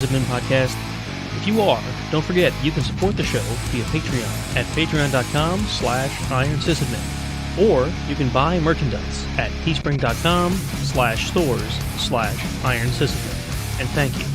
Sysadmin Podcast. If you are, don't forget you can support the show via Patreon at patreon.com/IronSysadmin, or you can buy merchandise at teespring.com/stores/IronSysadmin. And thank you.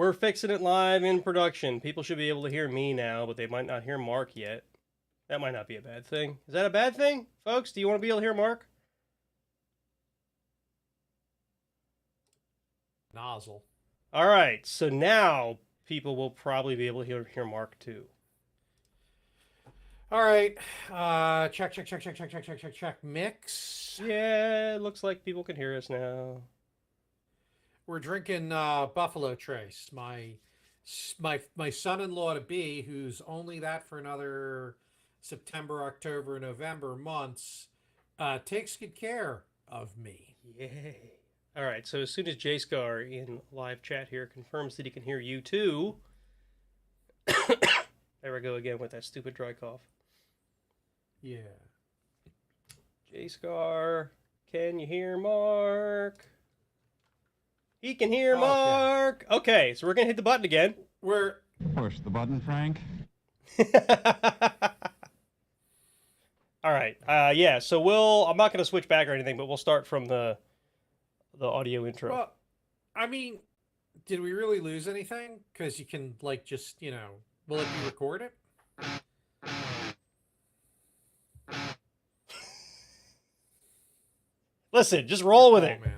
We're fixing it live in production. People should be able to hear me now, but they might not hear Mark yet. That might not be a bad thing. Is that a bad thing, folks? Do you want to be able to hear Mark? Nozzle. All right, so now people will probably be able to hear Mark too. All right. Check. Mix. Yeah, it looks like people can hear us now. We're drinking Buffalo Trace. My son-in-law to be, who's only that for another September, October, November months, takes good care of me. Yay. All right, so as soon as J-Scar in live chat here confirms that he can hear you too, there we go again with that stupid dry cough. Yeah. J-Scar, can you hear Mark? He can hear Mark. Okay, so we're going to hit the button again. Push the button, Frank. All right. Yeah, so I'm not going to switch back or anything, but we'll start from the audio intro. Well, I mean, did we really lose anything? Because you can, like, just, will it be recorded? Listen, just roll with it. Man.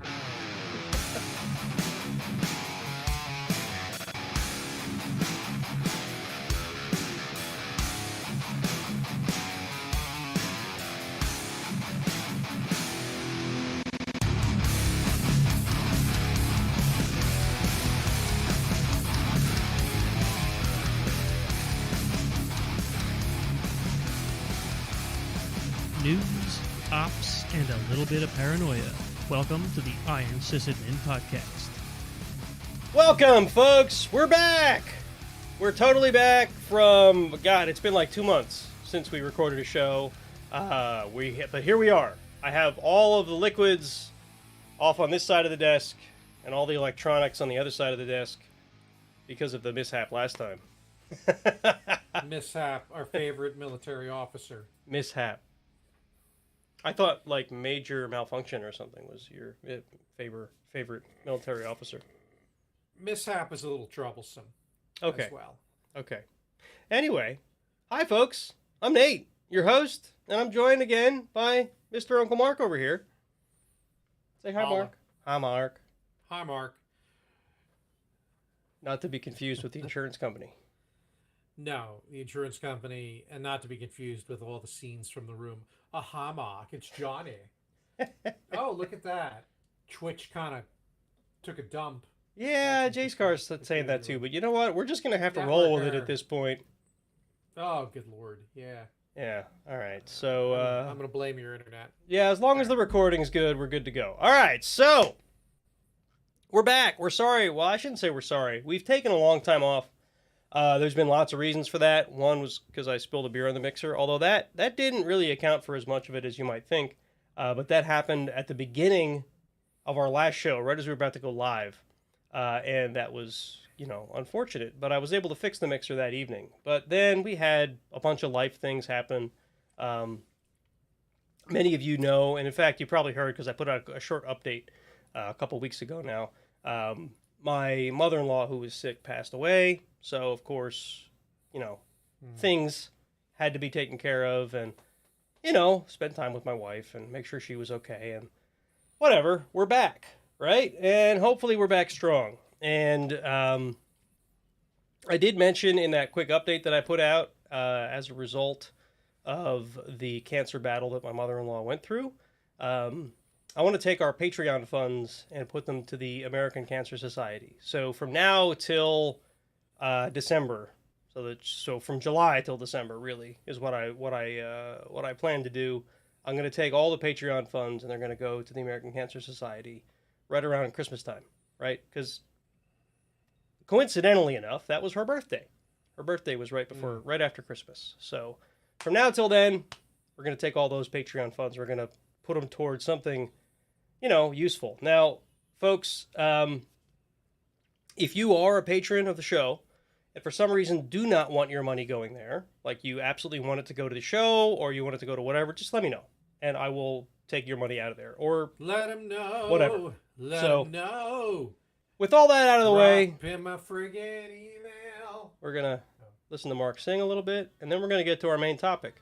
News, ops, and a little bit of paranoia. Welcome to the Iron Sysadmin Podcast. Welcome, folks. We're back. We're totally back from, God, it's been like 2 months since we recorded a show. But here we are. I have all of the liquids off on this side of the desk and all the electronics on the other side of the desk because of the mishap last time. Mishap, our favorite military officer. Mishap. I thought like major malfunction or something was your favorite military officer. Mishap is a little troublesome. Okay. As well. Okay. Anyway, hi folks. I'm Nate, your host, and I'm joined again by Mr. Uncle Mark over here. Say hi, Holla. Mark. Hi, Mark. Hi, Mark. Not to be confused with the insurance company. No, the insurance company, and not to be confused with all the scenes from the room. Aha, Mark, it's Johnny. Oh, look at that. Twitch kind of took a dump. Yeah, J-Scar's saying that too, but you know what? We're just going to have to roll with it at this point. Oh, good lord. Yeah. Yeah, all right. So, I'm going to blame your internet. Yeah, as long as the recording's good, we're good to go. All right, so we're back. We're sorry. Well, I shouldn't say we're sorry. We've taken a long time off. There's been lots of reasons for that. One was because I spilled a beer on the mixer, although that didn't really account for as much of it as you might think. But that happened at the beginning of our last show, right as we were about to go live. And that was, unfortunate. But I was able to fix the mixer that evening. But then we had a bunch of life things happen. Many of you know, and in fact, you probably heard because I put out a short update a couple weeks ago now. My mother-in-law, who was sick, passed away. So, of course, things had to be taken care of and, spend time with my wife and make sure she was okay. And whatever, we're back, right? And hopefully we're back strong. And I did mention in that quick update that I put out as a result of the cancer battle that my mother-in-law went through, I want to take our Patreon funds and put them to the American Cancer Society. So from now till December, so from July till December, really is what I plan to do. I'm going to take all the Patreon funds and they're going to go to the American Cancer Society right around Christmas time, right? Because coincidentally enough, that was her birthday. Her birthday was right after Christmas. So from now till then, we're going to take all those Patreon funds. We're going to put them towards something useful. Now, folks, if you are a patron of the show, and for some reason do not want your money going there, like you absolutely want it to go to the show, or you want it to go to whatever, just let me know, and I will take your money out of there. Or let them know. Whatever. Let them know. With all that out of the way, Drop him a friggin' email. we're going to listen to Mark sing a little bit, and then we're going to get to our main topic,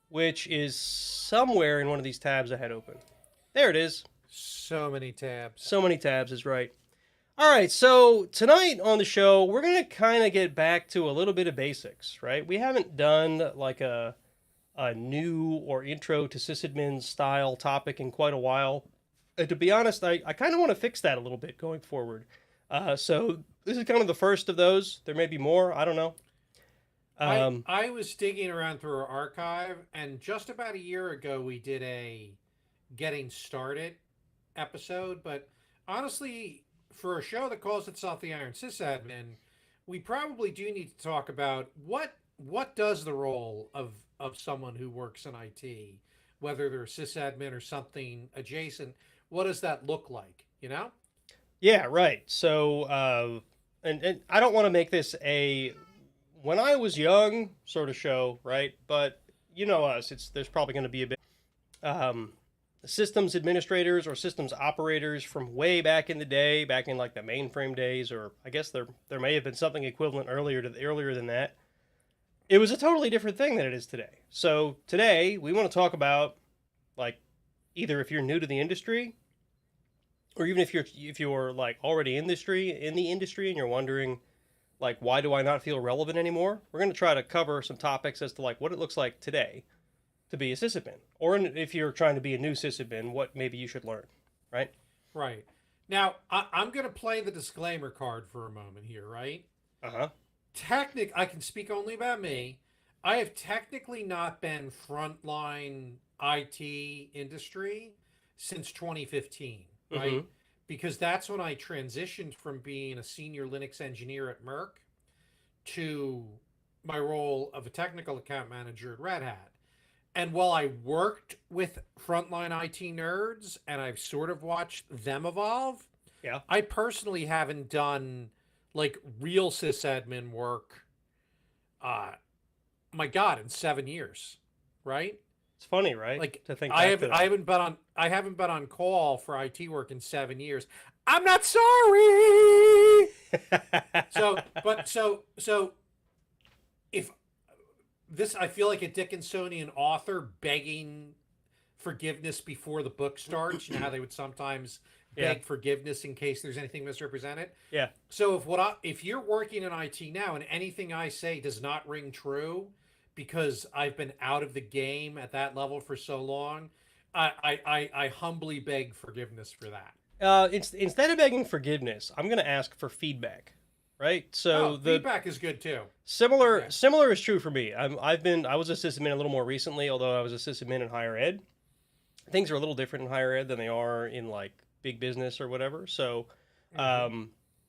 which is somewhere in one of these tabs I had open. There it is. So many tabs. So many tabs is right. All right, so tonight on the show, we're going to kind of get back to a little bit of basics, right? We haven't done like a new or intro to sysadmin style topic in quite a while. And to be honest, I kind of want to fix that a little bit going forward. So this is kind of the first of those. There may be more. I don't know. I was digging around through our archive, and just about a year ago, we did a getting started episode. But honestly, for a show that calls itself the Iron Sysadmin, we probably do need to talk about what does the role of someone who works in IT, whether they're a sysadmin or something adjacent, what does that look like, you know? Yeah, right. So, and I don't want to make this a when I was young sort of show, right? But you know us, there's probably going to be a bit systems administrators or systems operators from way back in the day, back in like the mainframe days, or I guess there may have been something equivalent earlier than that. It was a totally different thing than it is today. So today we want to talk about like either if you're new to the industry, or even if you're like already in the industry and you're wondering like why do I not feel relevant anymore? We're going to try to cover some topics as to like what it looks like today to be a sysadmin, or if you're trying to be a new sysadmin, what maybe you should learn, right? Right. Now, I'm going to play the disclaimer card for a moment here, right? Uh-huh. I can speak only about me. I have technically not been frontline IT industry since 2015, right? Mhm. Because that's when I transitioned from being a senior Linux engineer at Merck to my role of a technical account manager at Red Hat. And while I worked with frontline IT nerds and I've sort of watched them evolve, Yeah. I personally haven't done like real sysadmin work, my God, in 7 years, right? It's funny, right? Like to think I back to that. haven't been on call for IT work in 7 years. I'm not sorry. So if this, I feel like a Dickinsonian author begging forgiveness before the book starts. You know how they would sometimes beg forgiveness in case there's anything misrepresented. Yeah. So if you're working in IT now and anything I say does not ring true because I've been out of the game at that level for so long, I humbly beg forgiveness for that. Instead of begging forgiveness, I'm going to ask for feedback, right? So the feedback is good too. similar Yeah. similar is true for me. I was a sysadmin a little more recently, although I was a sysadmin in higher ed. Things are a little different in higher ed than they are in like big business or whatever. So,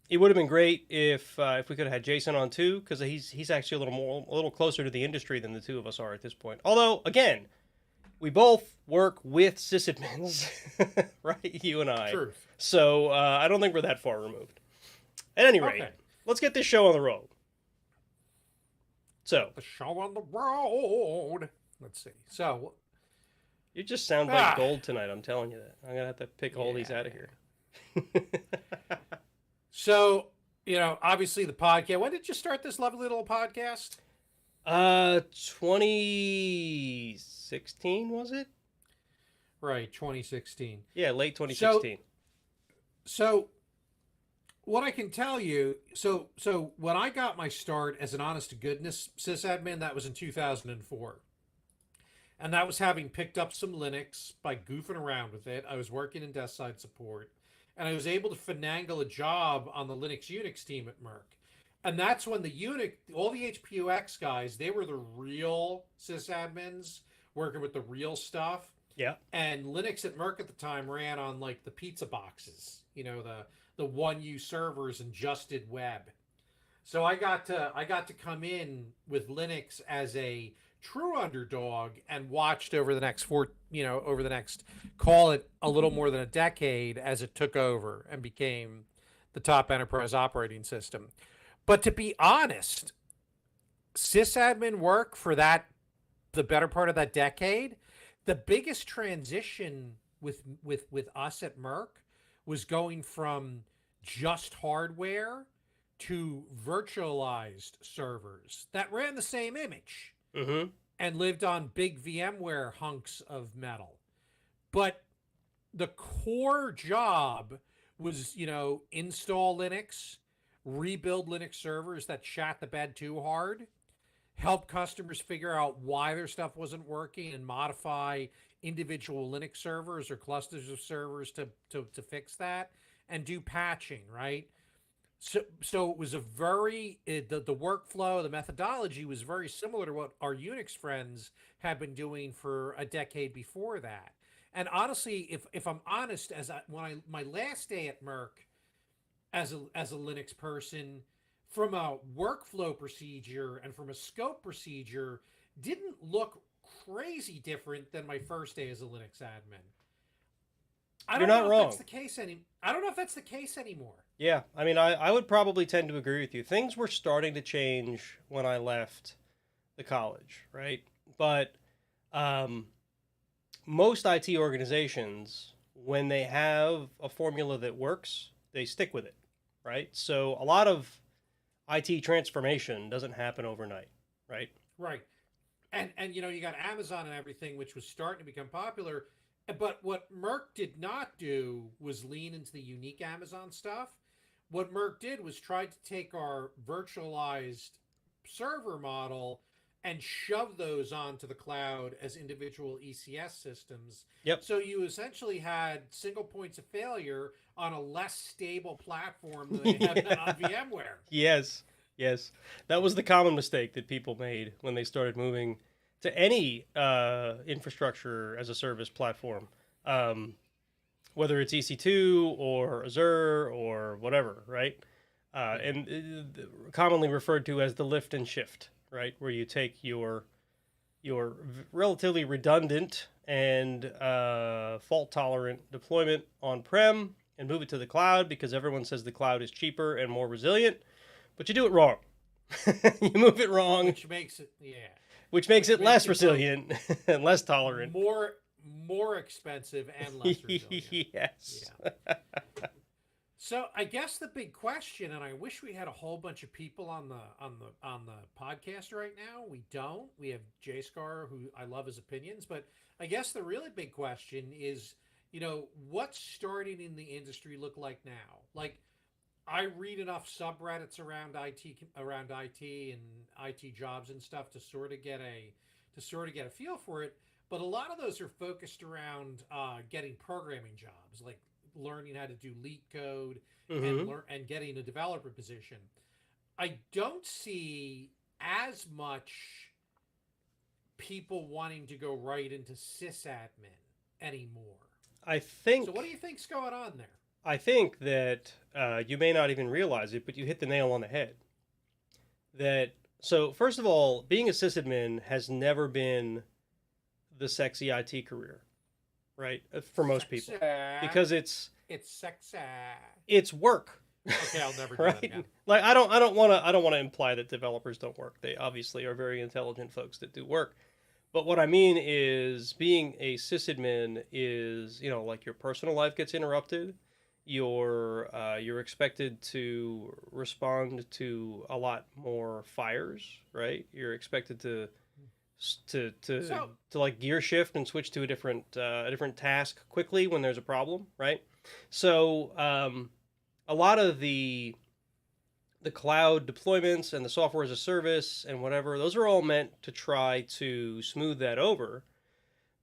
it would have been great if we could have had Jason on too, because he's actually a little closer to the industry than the two of us are at this point. Although, again, we both work with sysadmins, right? You and I. Truth. So I don't think we're that far removed. At any rate, Okay. let's get this show on the road. So The show on the road. Let's see. So you just sound like gold tonight. I'm telling you that. I'm gonna have to pick all these out of here. So, obviously the podcast. When did you start this lovely little podcast? 2016 was it? Right, 2016. Yeah, late 2016. So what I can tell you, so when I got my start as an honest to goodness sysadmin, that was in 2004. And that was having picked up some Linux by goofing around with it. I was working in desk side support, and I was able to finagle a job on the Linux Unix team at Merck. And that's when all the HPUX guys, they were the real sysadmins working with the real stuff. Yeah. And Linux at Merck at the time ran on like the pizza boxes, the 1U servers and just did web. So I got to come in with Linux as a true underdog and watched over the next call it a little more than a decade as it took over and became the top enterprise operating system. But to be honest, sysadmin work for the better part of that decade, the biggest transition with us at Merck was going from just hardware to virtualized servers that ran the same image Mm-hmm. and lived on big VMware hunks of metal. But the core job was, install Linux, rebuild Linux servers that shat the bed too hard, help customers figure out why their stuff wasn't working and modify individual Linux servers or clusters of servers to fix that, and do patching, right? So it was the workflow, the methodology was very similar to what our Unix friends had been doing for a decade before that. And honestly, if I'm honest, my last day at Merck as a Linux person, from a workflow procedure and from a scope procedure, didn't look crazy different than my first day as a Linux admin. You're not wrong. I don't know if that's the case anymore. Yeah, I mean, I would probably tend to agree with you. Things were starting to change when I left the college, right? But most IT organizations, when they have a formula that works, they stick with it, right? So a lot of IT transformation doesn't happen overnight, right? Right. And you got Amazon and everything, which was starting to become popular. But what Merck did not do was lean into the unique Amazon stuff. What Merck did was try to take our virtualized server model and shove those onto the cloud as individual ECS systems. Yep. So you essentially had single points of failure on a less stable platform than they had on VMware. Yes, yes. That was the common mistake that people made when they started moving to any infrastructure as a service platform, whether it's EC2 or Azure or whatever, right? Commonly referred to as the lift and shift, right? Where you take your relatively redundant and fault-tolerant deployment on-prem and move it to the cloud because everyone says the cloud is cheaper and more resilient, but you do it wrong. You move it wrong. Which makes it, Which makes it less resilient and less tolerant. More expensive and less resilient. Yes. Yeah. So I guess the big question, and I wish we had a whole bunch of people on the podcast right now. We don't. We have Jay Scar, who I love his opinions, but I guess the really big question is, what's starting in the industry look like now? Like, I read enough subreddits around IT and IT jobs and stuff to sort of get a feel for it. But a lot of those are focused around getting programming jobs, like learning how to do leak code and getting a developer position. I don't see as much people wanting to go right into sysadmin anymore. I think. So what do you think's going on there? I think that you may not even realize it, but you hit the nail on the head. So first of all, being a sysadmin has never been the sexy IT career, right? For most people, because it's sexy. It's work. Okay, I'll never do right? that again. Like I don't want to imply that developers don't work. They obviously are very intelligent folks that do work. But what I mean is being a sysadmin is, like your personal life gets interrupted. You're expected to respond to a lot more fires, right? You're expected to like gear shift and switch to a different task quickly when there's a problem, right? So a lot of the cloud deployments and the software as a service and whatever, those are all meant to try to smooth that over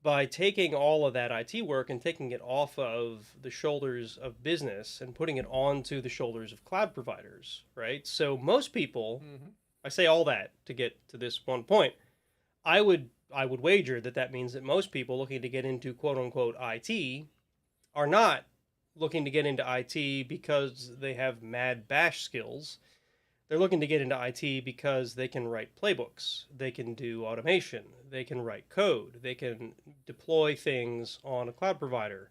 by taking all of that IT work and taking it off of the shoulders of business and putting it onto the shoulders of cloud providers, right? So most people, I say all that to get to this one point, I would wager that means that most people looking to get into quote unquote IT are not looking to get into IT because they have mad bash skills. They're looking to get into IT because they can write playbooks, they can do automation, they can write code, they can deploy things on a cloud provider.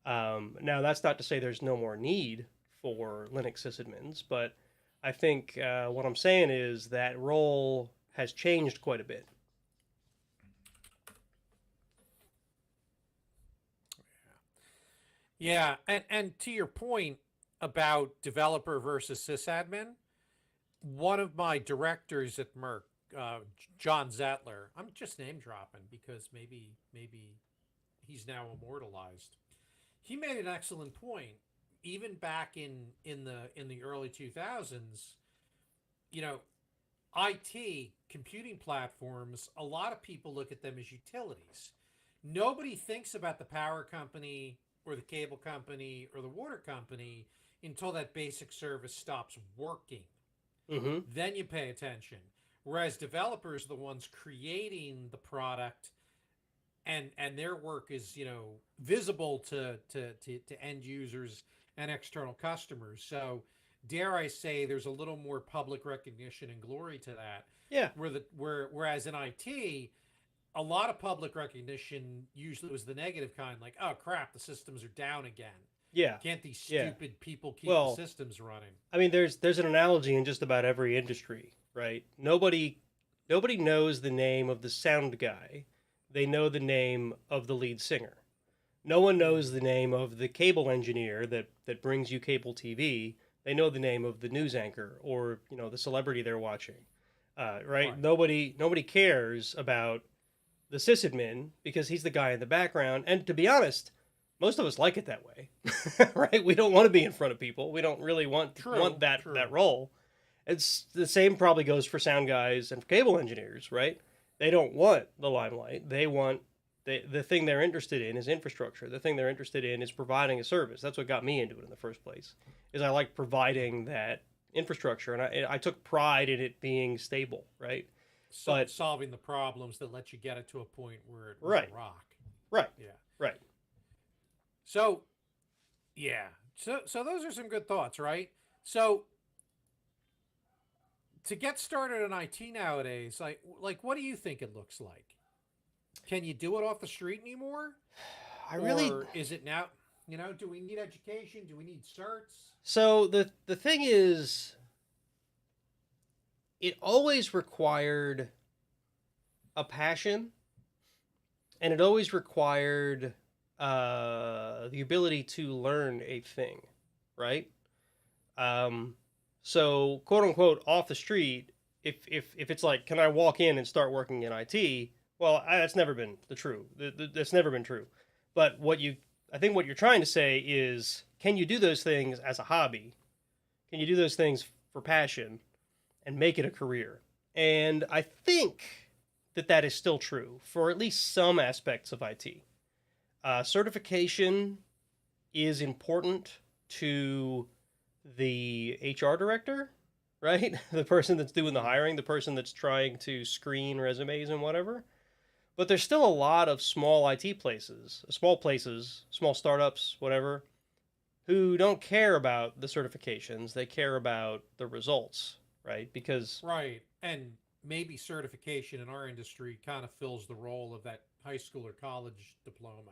Now, that's not to say there's no more need for Linux sysadmins, but I think what I'm saying is that role has changed quite a bit. Yeah, and to your point, about developer versus sysadmin, one of my directors at Merck, John Zettler, I'm just name dropping because maybe he's now immortalized. He made an excellent point. Even back in the early 2000s, you know, IT computing platforms, a lot of people look at them as utilities. Nobody thinks about the power company or the cable company or the water company until that basic service stops working. Mm-hmm. Then you pay attention. Whereas developers are the ones creating the product, and their work is, you know, visible to end users and external customers. So dare I say there's a little more public recognition and glory to that. Yeah. Whereas in IT, a lot of public recognition usually was the negative kind, like, oh crap, the systems are down again. Yeah. Can't these Yeah. stupid people keep Well, the systems running? I mean, there's an analogy in just about every industry, right? Nobody knows the name of the sound guy. They know the name of the lead singer. No one knows the name of the cable engineer that brings you cable TV. They know the name of the news anchor or, you know, the celebrity they're watching, right? Right. Nobody cares about the sysadmin because he's the guy in the background. And to be honest, most of us like it that way, right? We don't want to be in front of people. We don't really want True. that role. It's the same probably goes for sound guys and for cable engineers, right? They don't want the limelight. They want the thing they're interested in is infrastructure. The thing they're interested in is providing a service. That's what got me into it in the first place. Is I like providing that infrastructure, and I took pride in it being stable, right? But Solving the problems that let you get it to a point where it was Right. a rock. right, Yeah. right. So, yeah. So those are some good thoughts, right? So, to get started in IT nowadays, like what do you think it looks like? Can you do it off the street anymore? Or is it now? You know, do we need education? Do we need certs? So the thing is, it always required a passion, and it always required the ability to learn a thing, right? So quote unquote off the street, if it's like, can I walk in and start working in IT? Well, that's never been true. That's never been true. But I think what you're trying to say is, can you do those things as a hobby? Can you do those things for passion and make it a career? And I think that is still true for at least some aspects of IT. Certification is important to the HR director, right? The person that's doing the hiring, the person that's trying to screen resumes and whatever. But there's still a lot of small IT places, small startups, whatever, who don't care about the certifications. They care about the results, right? Because Right. And maybe certification in our industry kind of fills the role of that high school or college diploma.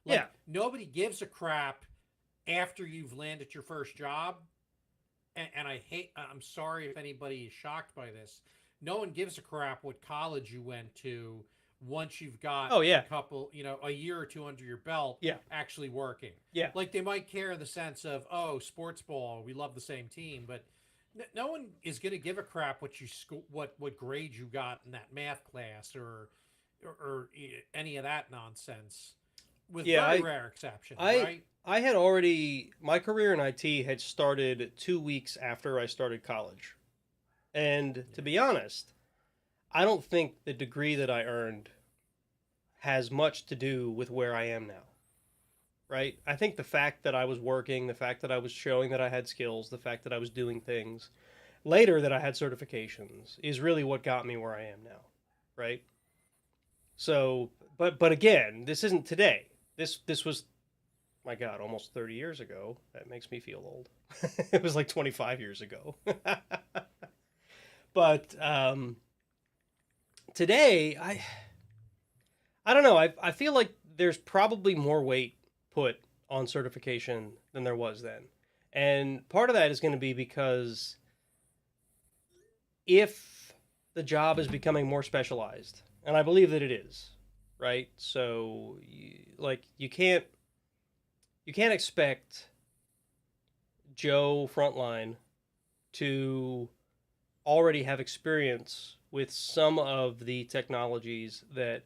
Like, Yeah. nobody gives a crap after you've landed your first job. And I'm sorry if anybody is shocked by this. No one gives a crap what college you went to once you've got Oh, yeah. a couple, you know, a year or two under your belt, Yeah. actually working. Yeah. Like, they might care in the sense of, oh, sports ball, we love the same team, but no one is going to give a crap what what grade you got in that math class or any of that nonsense, with very rare exceptions, right? I had my career in IT had started 2 weeks after I started college. And to be honest, I don't think the degree that I earned has much to do with where I am now. Right? I think the fact that I was working, the fact that I was showing that I had skills, the fact that I was doing things, later that I had certifications, is really what got me where I am now. Right? So, but again, this isn't today. This was, my God, almost 30 years ago. That makes me feel old. It was like 25 years ago. But today, I don't know. I feel like there's probably more weight put on certification than there was then. And part of that is going to be because if the job is becoming more specialized, and I believe that it is, right? So, you can't expect Joe Frontline to already have experience with some of the technologies that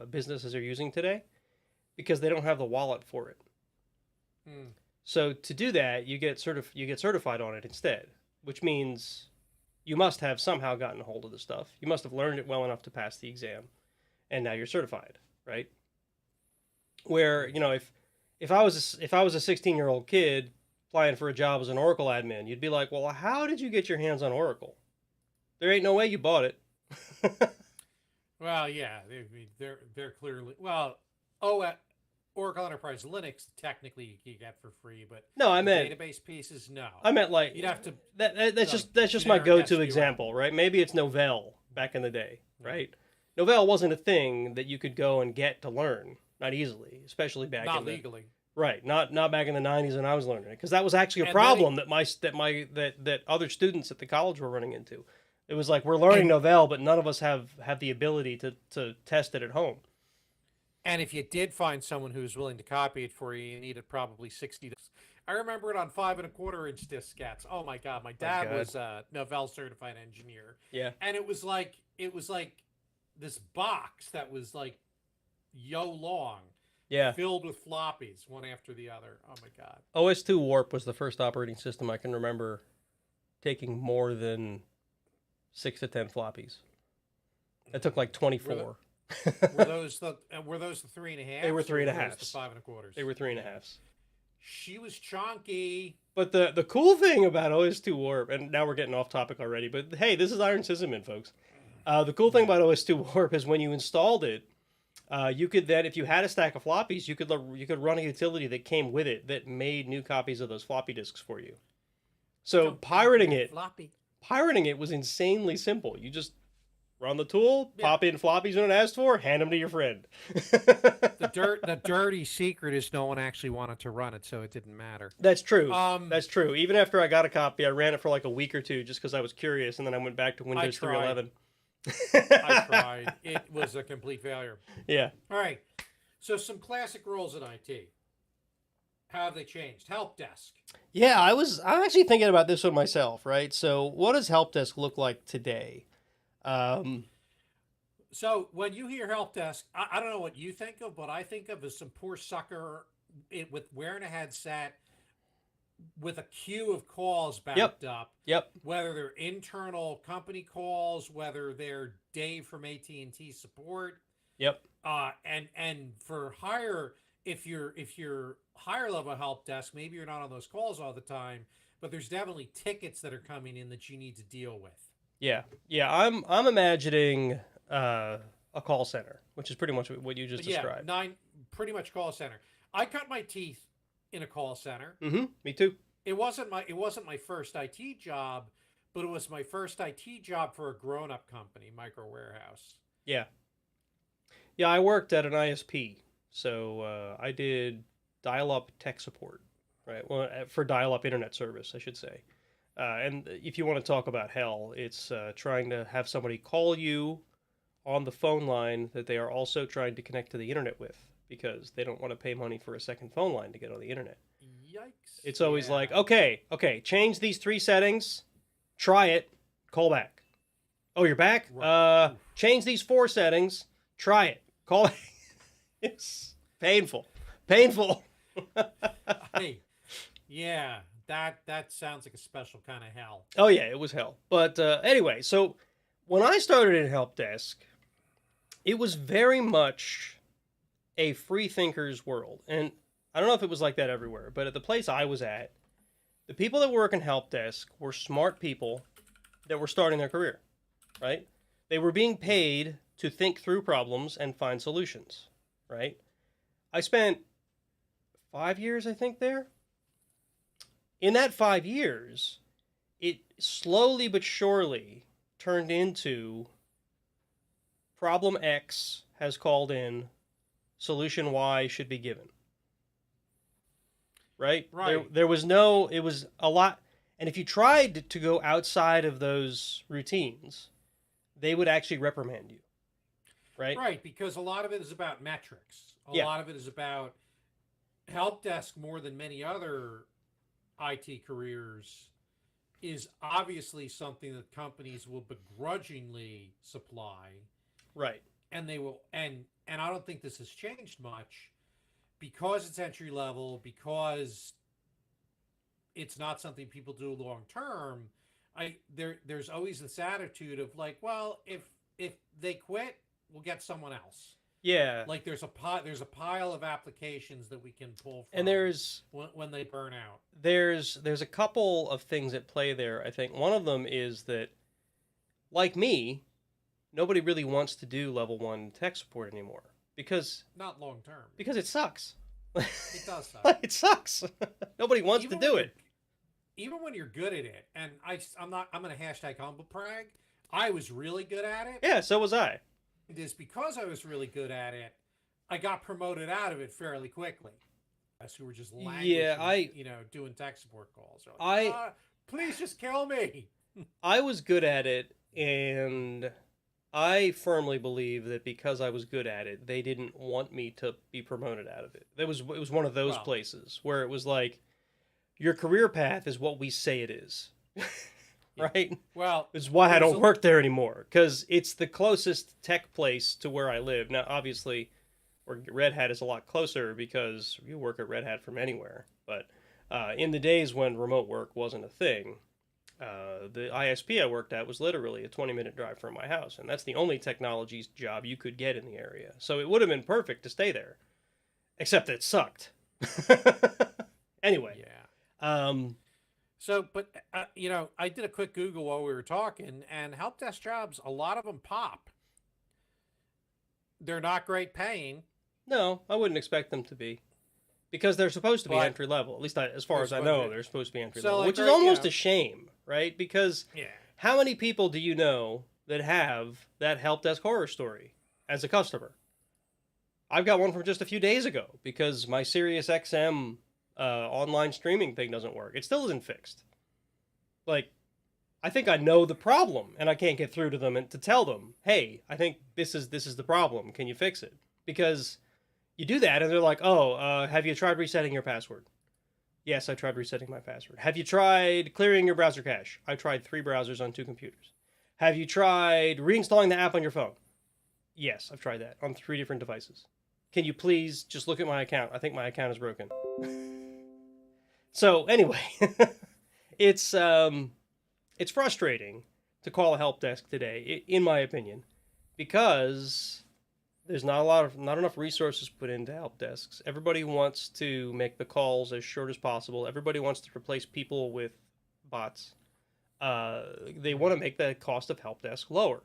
businesses are using today because they don't have the wallet for it. Hmm. So to do that, you get certified on it instead, which means you must have somehow gotten a hold of the stuff. You must have learned it well enough to pass the exam, and now you're certified, right? Where if I was a 16-year-old kid applying for a job as an Oracle admin, you'd be like, well, how did you get your hands on Oracle? There ain't no way you bought it. Well, yeah, they're clearly Oracle Enterprise Linux technically you get for free, but No, I the meant database pieces, no. I meant like You'd have to that's just my generic go-to SQL. example, right? Maybe it's Novell back in the day, right? Novell wasn't a thing that you could go and get to learn, not easily, especially back not in the legally. right, not back in the 90s when I was learning it, because that was actually a And problem that other students at the college were running into. It was like we're learning And- Novell, but none of us have the ability to test it at home. And if you did find someone who was willing to copy it for you, you needed probably 60 discs. I remember it on 5 1/4-inch diskettes. Oh my god, my dad God. was a Novell certified engineer, Yeah, and it was like this box that was like yo long, yeah. filled with floppies, one after the other. Oh my god. OS2 Warp was the first operating system I can remember taking more than 6 to 10 floppies. It took like 24. Were those the 3.5? They were or 3.5s. The 5 1/4s. They were 3.5s. She was chunky. But the cool thing about OS2 Warp, and now we're getting off topic already, but hey, this is Iron Sysadmin, folks. The cool thing about OS2 Warp is when you installed it, you could then, if you had a stack of floppies, you could run a utility that came with it that made new copies of those floppy disks for you. So pirating it was insanely simple. You just run the tool, pop in floppies when it asked for, hand them to your friend. The dirty secret is no one actually wanted to run it, so it didn't matter. That's true. Um, That's true. Even after I got a copy, I ran it for like a week or two just because I was curious, and then I went back to Windows tried. 3.11. I tried. It was a complete failure. Yeah. All right. So some classic roles in IT. How have they changed? Help desk. Yeah, I'm actually thinking about this one myself, right? So what does help desk look like today? So when you hear help desk, I don't know what you think of, but I think of as some poor sucker with wearing a headset with a queue of calls backed up. Yep. Whether they're internal company calls, whether they're Dave from AT&T support, Yep. and for higher, if you're higher level help desk, maybe you're not on those calls all the time, but there's definitely tickets that are coming in that you need to deal with. Yeah. Yeah, I'm imagining a call center, which is pretty much what you just described. Pretty much call center. I cut my teeth in a call center. Mm-hmm. Me too. It wasn't my first IT job, but it was my first IT job for a grown-up company, Micro Warehouse. Yeah. Yeah, I worked at an ISP, so I did dial-up tech support, right? Well, for dial-up internet service, I should say. And if you want to talk about hell, it's trying to have somebody call you on the phone line that they are also trying to connect to the internet with because they don't want to pay money for a second phone line to get on the internet. Yikes. It's always Yeah. like, okay, change these 3 settings, try it, call back. Oh, you're back? Right. Change these 4 settings, try it, call back. It's painful. Painful. Hey, yeah, that sounds like a special kind of hell. Oh yeah, it was hell. But anyway, so when I started in help desk, it was very much a free thinker's world. And I don't know if it was like that everywhere, but at the place I was at, the people that work in help desk were smart people that were starting their career, right? They were being paid to think through problems and find solutions, right? I spent 5 years, I think, there. In that 5 years, it slowly but surely turned into problem X has called in, solution Y should be given. Right? Right. There was no, it was a lot. And if you tried to go outside of those routines, they would actually reprimand you. Right? Right, because a lot of it is about metrics. A Yeah. lot of it is about help desk more than many other IT careers is obviously something that companies will begrudgingly supply, Right. and they will, and I don't think this has changed much because it's entry level, because it's not something people do long term. There's always this attitude of like, well, if they quit, we'll get someone else. Yeah. Like there's a pile of applications that we can pull from, And there's when they burn out. there's a couple of things at play there. I think one of them is that, like me, nobody really wants to do level 1 tech support anymore because Not long term. it sucks. It does suck. It sucks. Nobody wants to do it. Even when you're good at it, and I'm going to hashtag humble brag. I was really good at it. Yeah, so was I. It is because I was really good at it, I got promoted out of it fairly quickly. Us who were just languishing, doing tech support calls. Like, please just kill me. I was good at it, and I firmly believe that because I was good at it, they didn't want me to be promoted out of it. It was one of those places where it was like, your career path is what we say it is. Right? Well, it's why I don't work there anymore, because it's the closest tech place to where I live. Now, obviously, Red Hat is a lot closer because you work at Red Hat from anywhere. But in the days when remote work wasn't a thing, the ISP I worked at was literally a 20-minute drive from my house, and that's the only technologies job you could get in the area. So it would have been perfect to stay there, except it sucked. Anyway. Yeah. So, but, I did a quick Google while we were talking, and help desk jobs, a lot of them pop. They're not great paying. No, I wouldn't expect them to be. Because they're supposed to be entry level. At least as far as I know, they're supposed to be entry level. Which is almost a shame, right? Because how many people do you know that have that help desk horror story as a customer? I've got one from just a few days ago because my SiriusXM online streaming thing doesn't work. It still isn't fixed. Like, I think I know the problem, and I can't get through to them and to tell them, hey, I think this is the problem. Can you fix it? Because you do that, and they're like, oh, have you tried resetting your password? Yes, I tried resetting my password. Have you tried clearing your browser cache? I tried 3 browsers on 2 computers. Have you tried reinstalling the app on your phone? Yes, I've tried that on 3 different devices. Can you please just look at my account? I think my account is broken. So anyway, it's frustrating to call a help desk today, in my opinion, because there's not enough resources put into help desks. Everybody wants to make the calls as short as possible. Everybody wants to replace people with bots. They want to make the cost of help desk lower.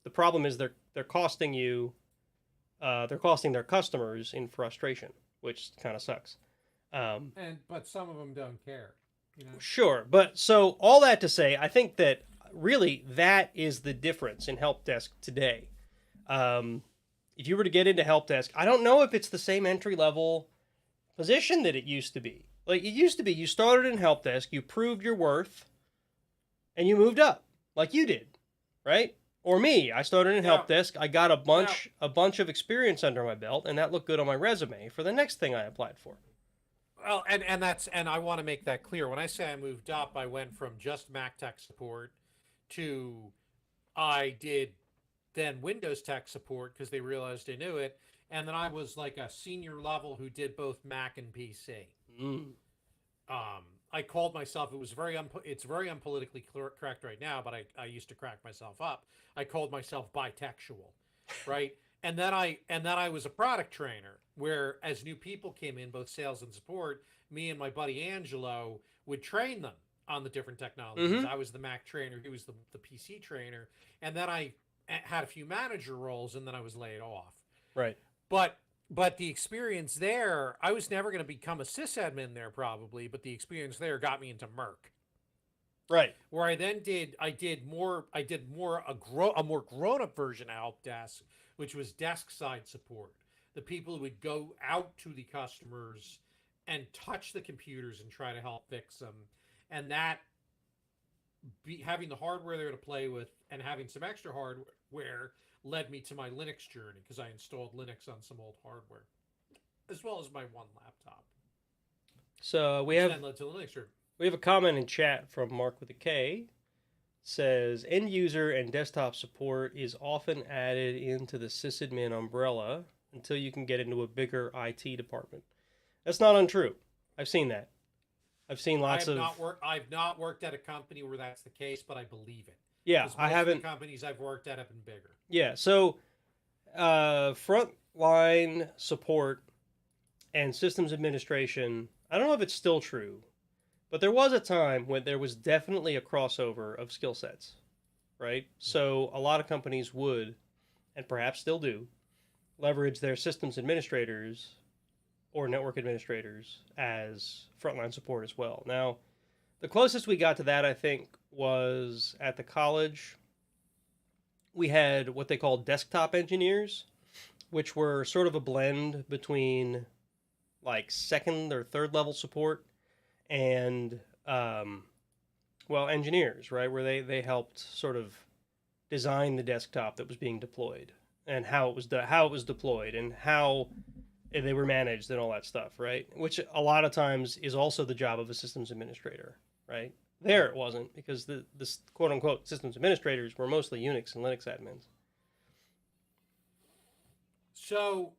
The problem is they're costing you. They're costing their customers in frustration, which kind of sucks. But some of them don't care. Sure, but so all that to say, I think that really that is the difference in help desk today. If you were to get into help desk, I don't know if it's the same entry level position that it used to be. Like it used to be, you started in help desk, you proved your worth, and you moved up, like you did, right? Or me, I started in help desk, I got a bunch of experience under my belt, and that looked good on my resume for the next thing I applied for. Well, and I want to make that clear. When I say I moved up, I went from just Mac tech support to I did then Windows tech support because they realized I knew it, and then I was like a senior level who did both Mac and PC. I called myself. It was it's very unpolitically correct right now, but I used to crack myself up. I called myself bitextual, right? And then I was a product trainer where as new people came in, both sales and support, me and my buddy Angelo would train them on the different technologies. Mm-hmm. I was the Mac trainer. He was the PC trainer. And then I had a few manager roles and then I was laid off. Right. But the experience there, I was never going to become a sysadmin there probably, but the experience there got me into Merck. Right. Where I then did a more grown up version of help desk, which was desk side support. The people who would go out to the customers and touch the computers and try to help fix them. And that having the hardware there to play with and having some extra hardware led me to my Linux journey because I installed Linux on some old hardware, as well as my one laptop. So we Which have then led to Linux. Sure. we have a comment in chat from Mark with a K. Says end user and desktop support is often added into the sysadmin umbrella until you can get into a bigger IT department. That's not untrue. I've seen that. I've seen lots of. I've not worked at a company where that's the case, but I believe it. Yeah, 'Cause I most haven't. of the companies I've worked at have been bigger. Yeah, so frontline support and systems administration. I don't know if it's still true, but there was a time when there was definitely a crossover of skill sets, right? So a lot of companies would, and perhaps still do, leverage their systems administrators or network administrators as frontline support as well. Now, the closest we got to that, I think, was at the college. We had what they called desktop engineers, which were sort of a blend between like second or third level support and engineers, right, where they helped sort of design the desktop that was being deployed and how it was deployed and how they were managed and all that stuff, right, which a lot of times is also the job of a systems administrator, right. There it wasn't, because the quote unquote systems administrators were mostly Unix and Linux admins. So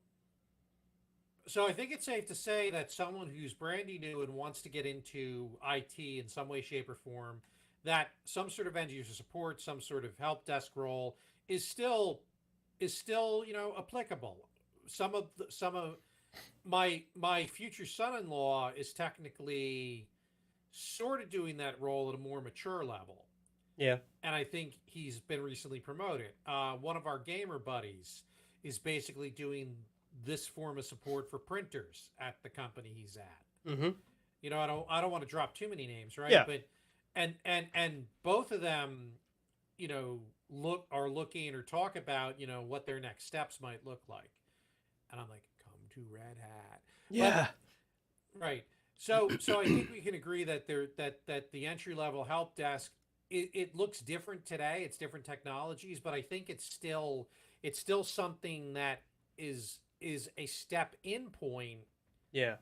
I think it's safe to say that someone who's brandy new and wants to get into IT in some way, shape, or form, that some sort of end user support, some sort of help desk role is still applicable. Some of my future son-in-law is technically sort of doing that role at a more mature level. Yeah. And I think he's been recently promoted. One of our gamer buddies is basically doing this form of support for printers at the company he's at. Mm-hmm. I don't want to drop too many names, right? Yeah. But and both of them, are looking or talk about, what their next steps might look like. And I'm like, come to Red Hat. Yeah. But, right. So I think we can agree that that the entry level help desk, it looks different today. It's different technologies, but I think it's still something that is a step in point. Yeah.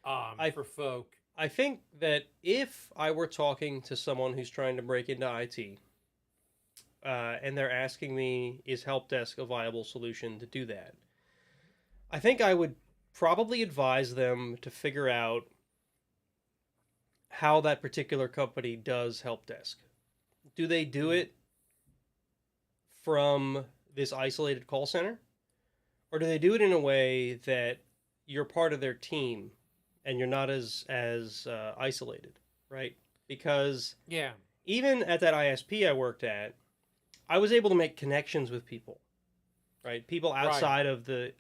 For folk. I think that if I were talking to someone who's trying to break into IT, and they're asking me, is help desk a viable solution to do that? I think I would probably advise them to figure out how that particular company does help desk. Do they do it from this isolated call center? Or do they do it in a way that you're part of their team and you're not as isolated, right? Because even at that ISP I worked at, I was able to make connections with people, right? People outside of the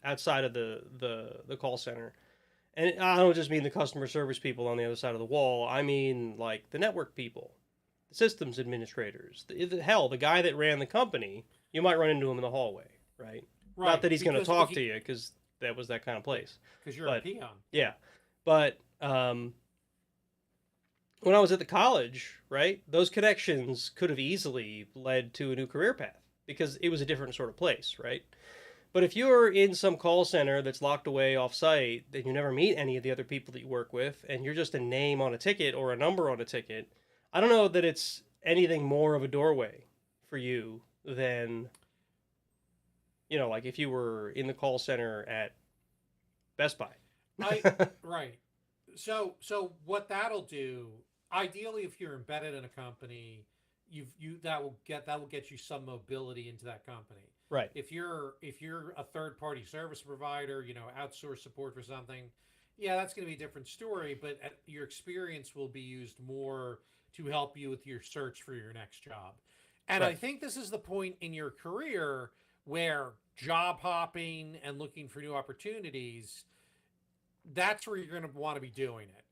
call center. And I don't just mean the customer service people on the other side of the wall. I mean like the network people, the systems administrators, the guy that ran the company. You might run into him in the hallway, right? Not that he's going to talk to you, because that was that kind of place. Because you're a peon. Yeah. But when I was at the college, right, those connections could have easily led to a new career path because it was a different sort of place, right? But if you're in some call center that's locked away off-site, then you never meet any of the other people that you work with, and you're just a name on a ticket or a number on a ticket, I don't know that it's anything more of a doorway for you than, like if you were in the call center at Best Buy. Right. So what that'll do, ideally, if you're embedded in a company, that will get you some mobility into that company. Right. If you're a third party service provider, outsource support for something, that's going to be a different story. But your experience will be used more to help you with your search for your next job. And I think this is the point in your career where job hopping and looking for new opportunities, that's where you're going to want to be doing it.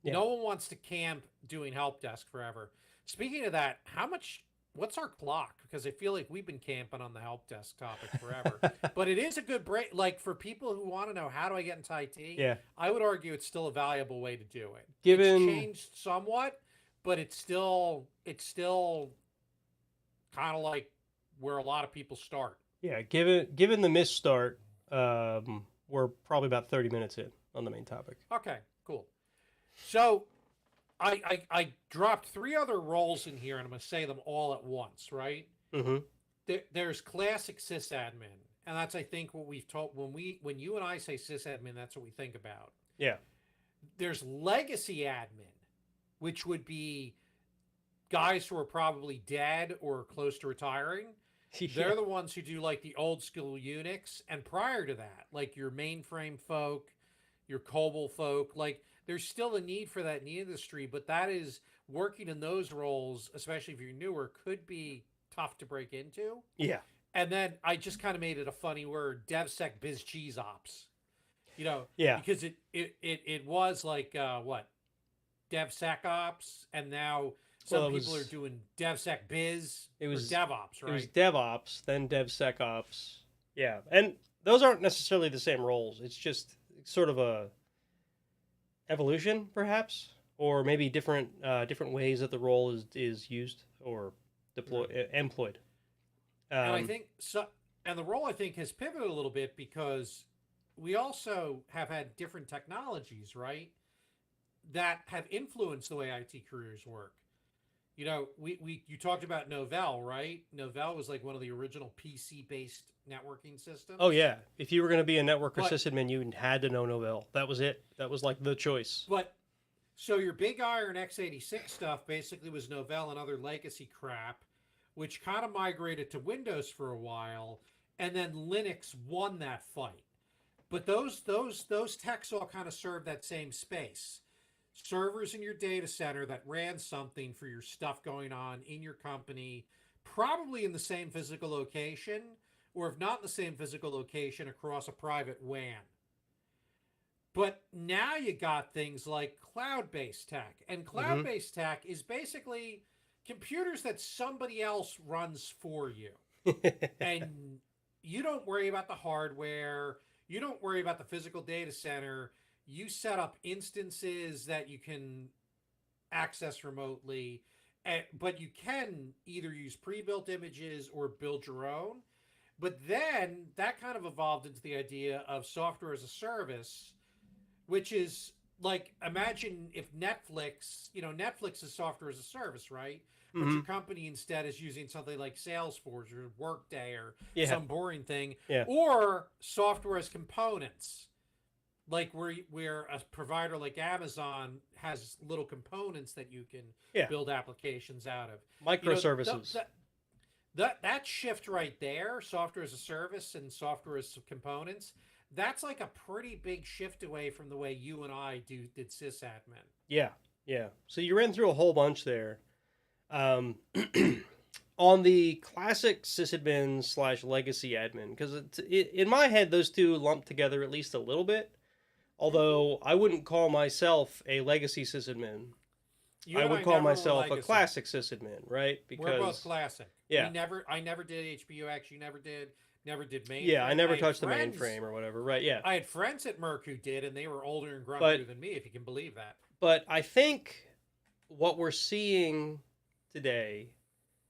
Yeah. No one wants to camp doing help desk forever. Speaking of that, what's our clock? Because I feel like we've been camping on the help desk topic forever. But it is a good break. Like for people who want to know, how do I get into IT? I would argue it's still a valuable way to do it. It's changed somewhat, but it's still kind of like where a lot of people start. Yeah, given the missed start, we're probably about 30 minutes in on the main topic. Okay, cool. So I dropped three other roles in here, and I'm going to say them all at once, right? Mm-hmm. There's classic sysadmin, and that's I think what we've told when you and I say sysadmin, that's what we think about. Yeah. There's legacy admin, which would be guys who are probably dead or close to retiring. They're the ones who do like the old school Unix, and prior to that, like your mainframe folk, your COBOL folk, like there's still a need for that in the industry, but that is working in those roles, especially if you're newer, could be tough to break into. Yeah. And then I just kind of made it a funny word, DevSec biz cheese ops. Yeah. Because it was like what? DevSecOps, and now some people are doing DevSec biz or DevOps, right? It was DevOps, then DevSecOps. Yeah. And those aren't necessarily the same roles. It's just sort of a evolution, perhaps, or maybe different ways that the role is used or employed. And I think so. And the role I think has pivoted a little bit because we also have had different technologies, right, that have influenced the way IT careers work. You talked about Novell, right? Novell was like one of the original PC-based networking systems. Oh yeah, if you were going to be a network or sysadmin, you had to know Novell. That was it. That was like the choice. But so your big iron x86 stuff basically was Novell and other legacy crap, which kind of migrated to Windows for a while, and then Linux won that fight. But those techs all kind of served that same space. Servers in your data center that ran something for your stuff going on in your company, probably in the same physical location, or if not in the same physical location, across a private WAN. But now you got things like cloud-based tech. And cloud-based tech is basically computers that somebody else runs for you. And you don't worry about the hardware. You don't worry about the physical data center. You set up instances that you can access remotely, but you can either use pre-built images or build your own. But then that kind of evolved into the idea of software as a service, which is like, imagine if Netflix is software as a service, right? But your company instead is using something like Salesforce or Workday or some boring thing, or software as components. Like where a provider like Amazon has little components that you can build applications out of. Microservices. That shift right there, software as a service and software as components, that's like a pretty big shift away from the way you and I did sysadmin. Yeah. So you ran through a whole bunch there. On the classic sysadmin / legacy admin, because in my head, those two lump together at least a little bit. Although I wouldn't call myself a legacy sysadmin. I would call myself a classic sysadmin, right? Because we're both classic. Yeah. I never did HBUX. You never did. Never did mainframe. Yeah, I never touched the mainframe or whatever. Right? Yeah. I had friends at Merck who did, and they were older and grumpier than me, if you can believe that. But I think what we're seeing today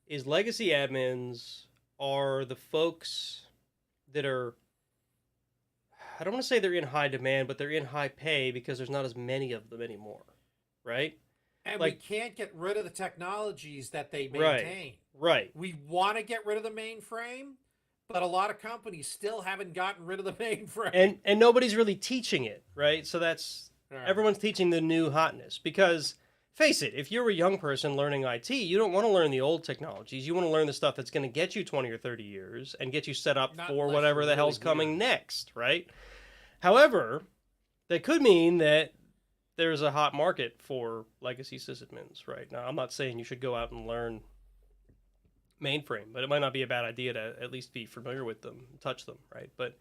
is legacy admins are the folks that are, I don't want to say they're in high demand, but they're in high pay because there's not as many of them anymore, right? And we can't get rid of the technologies that they maintain. Right. We want to get rid of the mainframe, but a lot of companies still haven't gotten rid of the mainframe. And nobody's really teaching it, right? So that's, everyone's teaching the new hotness because, face it, if you're a young person learning IT, you don't want to learn the old technologies. You want to learn the stuff that's going to get you 20 or 30 years and get you set up for whatever the hell's coming next, right? However, that could mean that there's a hot market for legacy sysadmins right now. I'm not saying you should go out and learn mainframe, but it might not be a bad idea to at least be familiar with them, touch them, right? But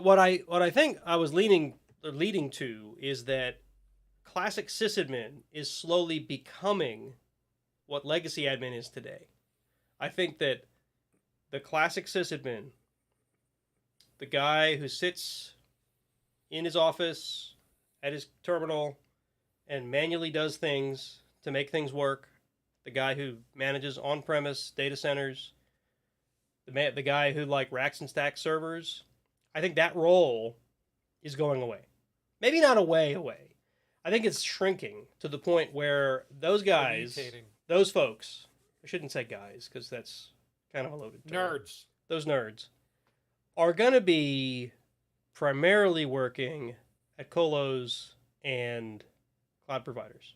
what I think I was leading to is that classic sysadmin is slowly becoming what legacy admin is today. I think that the classic sysadmin, the guy who sits in his office at his terminal and manually does things to make things work, the guy who manages on-premise data centers, the guy who racks and stacks servers, I think that role is going away. Maybe not away, I think it's shrinking to the point where those guys, Mutating. those folks, I shouldn't say guys because that's kind of a loaded term. Nerds. Those nerds are going to be primarily working at colos and cloud providers.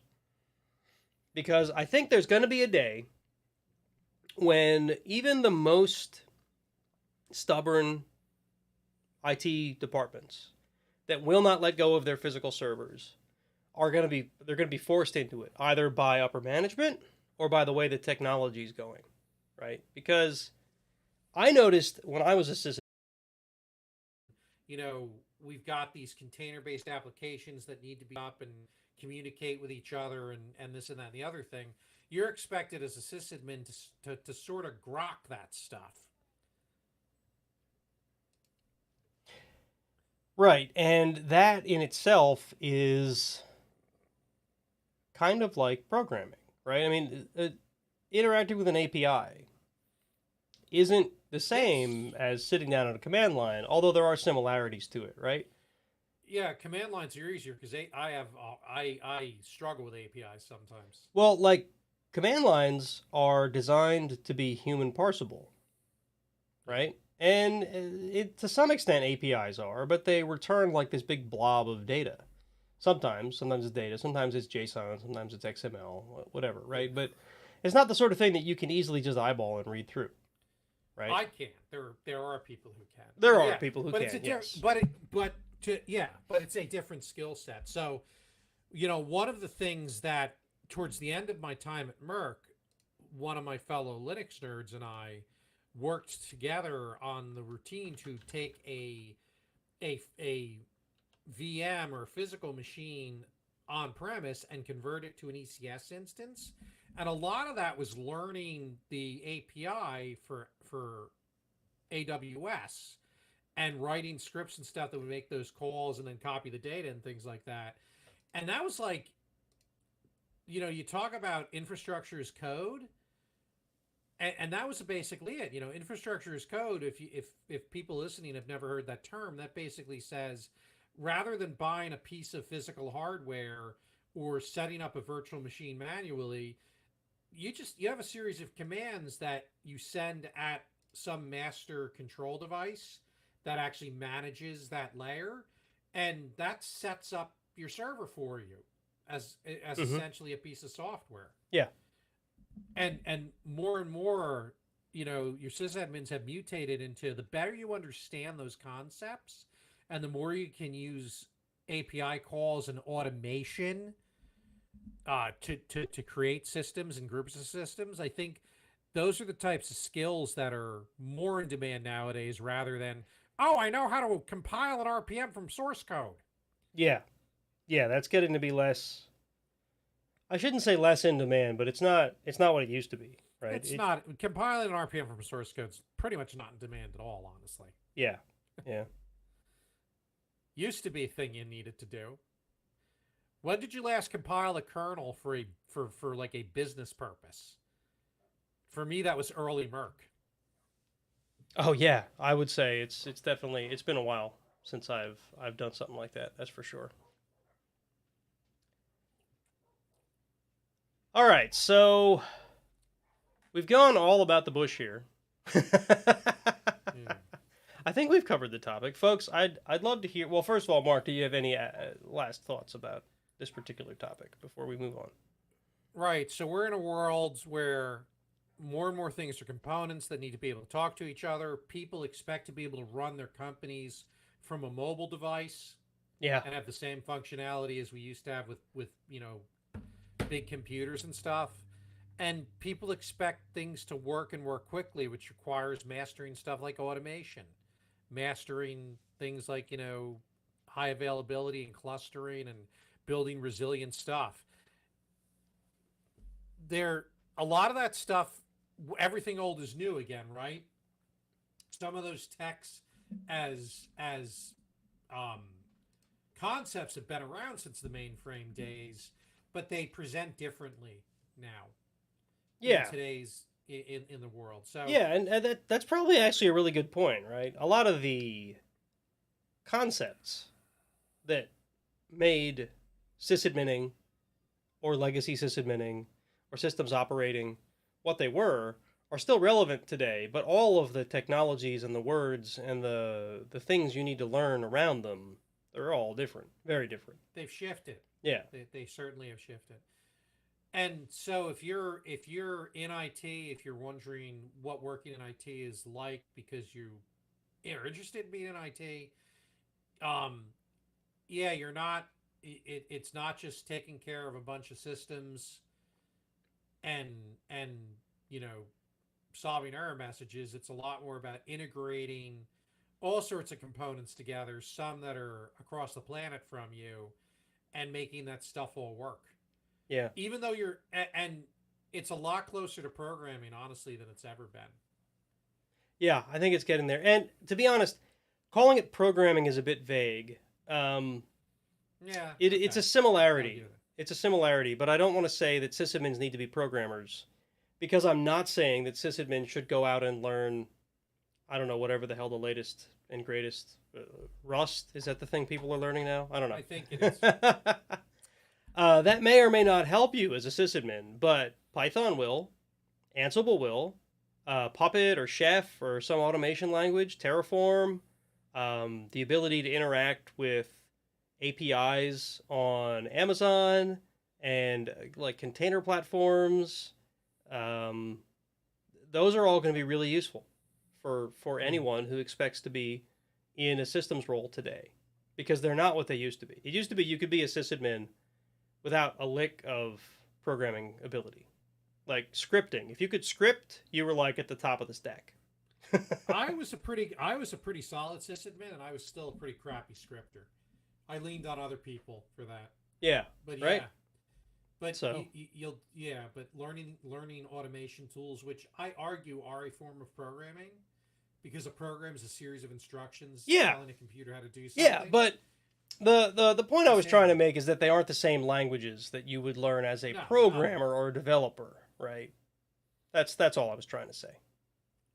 Because I think there's going to be a day when even the most stubborn IT departments that will not let go of their physical servers they're going to be forced into it, either by upper management or by the way the technology is going, right? Because I noticed when I was a sysadmin, You know, we've got these container-based applications that need to be up and communicate with each other, and this and that and the other thing. You're expected as a sysadmin to sort of grok that stuff. right? And that in itself is kind of like programming, right? I mean, interacting with an API isn't the same as sitting down on a command line, although there are similarities to it, right? Yeah, command lines are easier because I struggle with APIs sometimes. Well, like command lines are designed to be human parsable, right? And to some extent APIs are, but they return like this big blob of data. Sometimes it's data, sometimes it's JSON, sometimes it's XML, whatever, right? But it's not the sort of thing that you can easily just eyeball and read through, right? I can't. There are people who can. There But are yeah, people who but can, it's a yes. but it's a different skill set. So, you know, one of the things that towards the end of my time at Merck, one of my fellow Linux nerds and I worked together on the routine to take a VM or physical machine on premise and convert it to an ECS instance. And a lot of that was learning the API for AWS and writing scripts and stuff that would make those calls and then copy the data and things like that. And that was like, you know, you talk about infrastructure as code, and that was basically it. You know, infrastructure as code. If people listening have never heard that term, that basically says rather than buying a piece of physical hardware or setting up a virtual machine manually, you have a series of commands that you send at some master control device that actually manages that layer, and that sets up your server for you as essentially a piece of software. Yeah. And more, you know, your sysadmins have mutated into the better you understand those concepts and the more you can use API calls and automation to create systems and groups of systems. I think those are the types of skills that are more in demand nowadays rather than, oh, I know how to compile an RPM from source code. Yeah. Yeah, that's getting to be less, I shouldn't say less in demand, but it's not what it used to be, right? It's not. Compiling an RPM from source code is pretty much not in demand at all, honestly. Yeah. Yeah. Used to be a thing you needed to do. When did you last compile a kernel for like a business purpose? For me, that was early Merck. Oh yeah, I would say it's definitely, it's been a while since I've done something like that. That's for sure. All right, so we've gone all about the bush here. I think we've covered the topic, folks. I'd love to hear. Well, first of all, Mark, do you have any last thoughts about this particular topic before we move on? Right. So we're in a world where more and more things are components that need to be able to talk to each other. People expect to be able to run their companies from a mobile device. Yeah. And have the same functionality as we used to have with you know, big computers and stuff. And people expect things to work and work quickly, which requires mastering stuff like automation, mastering things like, you know, high availability and clustering and building resilient stuff. A lot of that stuff, everything old is new again, right? Some of those techs as concepts have been around since the mainframe days, but they present differently now. Yeah. In today's in the world. So yeah, and that's probably actually a really good point, right? A lot of the concepts that made sysadminning or legacy sysadminning or systems operating, what they were, are still relevant today, but all of the technologies and the words and the things you need to learn around them, they're all different, very different. They've shifted. Yeah. They certainly have shifted. And so if you're in IT, if you're wondering what working in IT is like because you're interested in being in IT, yeah, you're not. It's not just taking care of a bunch of systems and solving error messages. It's a lot more about integrating all sorts of components together, some that are across the planet from you, and making that stuff all work. Yeah. Even though and it's a lot closer to programming, honestly, than it's ever been. Yeah, I think it's getting there. And to be honest, calling it programming is a bit vague. Yeah. It's a similarity. It's a similarity, but I don't want to say that sysadmins need to be programmers, because I'm not saying that sysadmins should go out and learn, I don't know, whatever the hell the latest and greatest, Rust, is that the thing people are learning now? I don't know. I think it is. That may or may not help you as a sysadmin, but Python will, Ansible will, Puppet or Chef or some automation language, Terraform, the ability to interact with APIs on Amazon and like container platforms. Those are all going to be really useful for anyone who expects to be in a systems role today, because they're not what they used to be. It used to be you could be a sysadmin without a lick of programming ability. Like scripting. If you could script, you were like at the top of the stack. I was a pretty solid sysadmin, and I was still a pretty crappy scripter. I leaned on other people for that. Yeah. But right? yeah. But So but learning automation tools, which I argue are a form of programming, because a program is a series of instructions telling a computer how to do something. Yeah, but the point I was trying to make is that they aren't the same languages that you would learn as a programmer or a developer, right? That's all I was trying to say.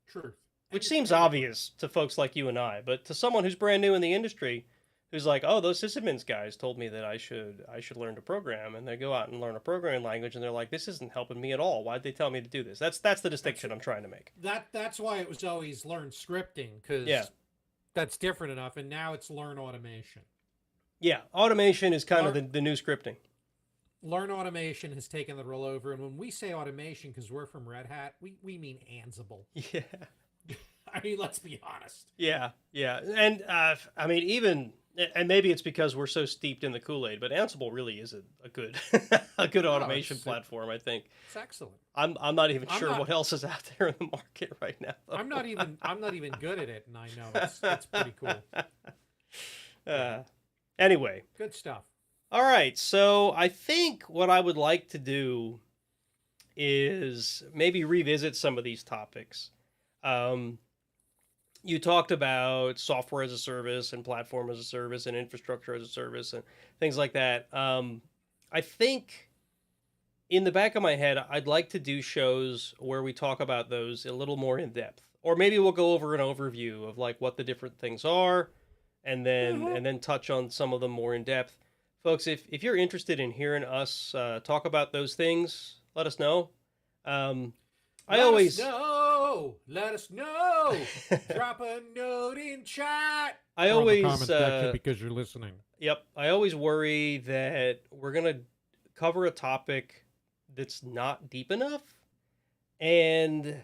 Truth. Which seems obvious to folks like you and I, but to someone who's brand new in the industry, who's like, oh, those sysadmins guys told me that I should learn to program, and they go out and learn a programming language, and they're like, this isn't helping me at all. Why'd they tell me to do this? That's the distinction I'm trying to make. That's why it was always learn scripting, because that's different enough, and now it's learn automation. Yeah, automation is kind of the new scripting. Learn automation has taken the role over, and when we say automation, because we're from Red Hat, we mean Ansible. Yeah. I mean, let's be honest. Yeah, and I mean, even, and maybe it's because we're so steeped in the Kool-Aid, but Ansible really is a good a good automation platform. I think it's excellent. I'm not even sure what else is out there in the market right now, though. I'm not even good at it, and I know it's pretty cool. Anyway, good stuff. All right, so I think what I would like to do is maybe revisit some of these topics. You talked about software as a service and platform as a service and infrastructure as a service and things like that. I think in the back of my head, I'd like to do shows where we talk about those a little more in depth, or maybe we'll go over an overview of like what the different things are, and then touch on some of them more in depth. Folks, if you're interested in hearing us talk about those things, let us know. Let us know. Drop a note in chat. I always comment section because you're listening. Yep, I always worry that we're gonna cover a topic that's not deep enough, and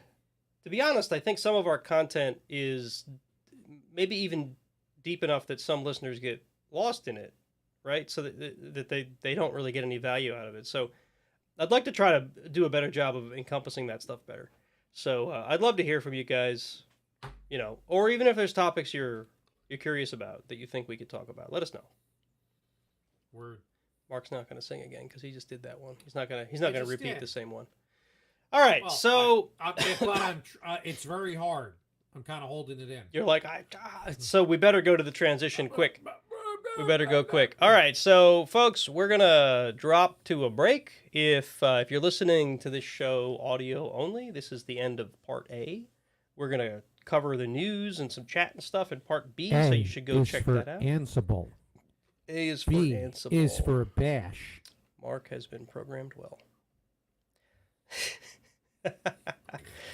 to be honest, I think some of our content is maybe even deep enough that some listeners get lost in it, right? So that they don't really get any value out of it. So I'd like to try to do a better job of encompassing that stuff better. So I'd love to hear from you guys, or even if there's topics you're curious about that you think we could talk about, let us know. Word. Mark's not going to sing again because he just did that one. He's not going to repeat the same one. All right, well, so it's very hard. I'm kind of holding it in. You're like, so we better go to the transition quick. We better go quick. All right, so folks, we're gonna drop to a break. If you're listening to this show audio only, this is the end of part A. We're gonna cover the news and some chat and stuff in part B, so you should go check that out. Ansible. A is for B Ansible. is for bash. Mark has been programmed well.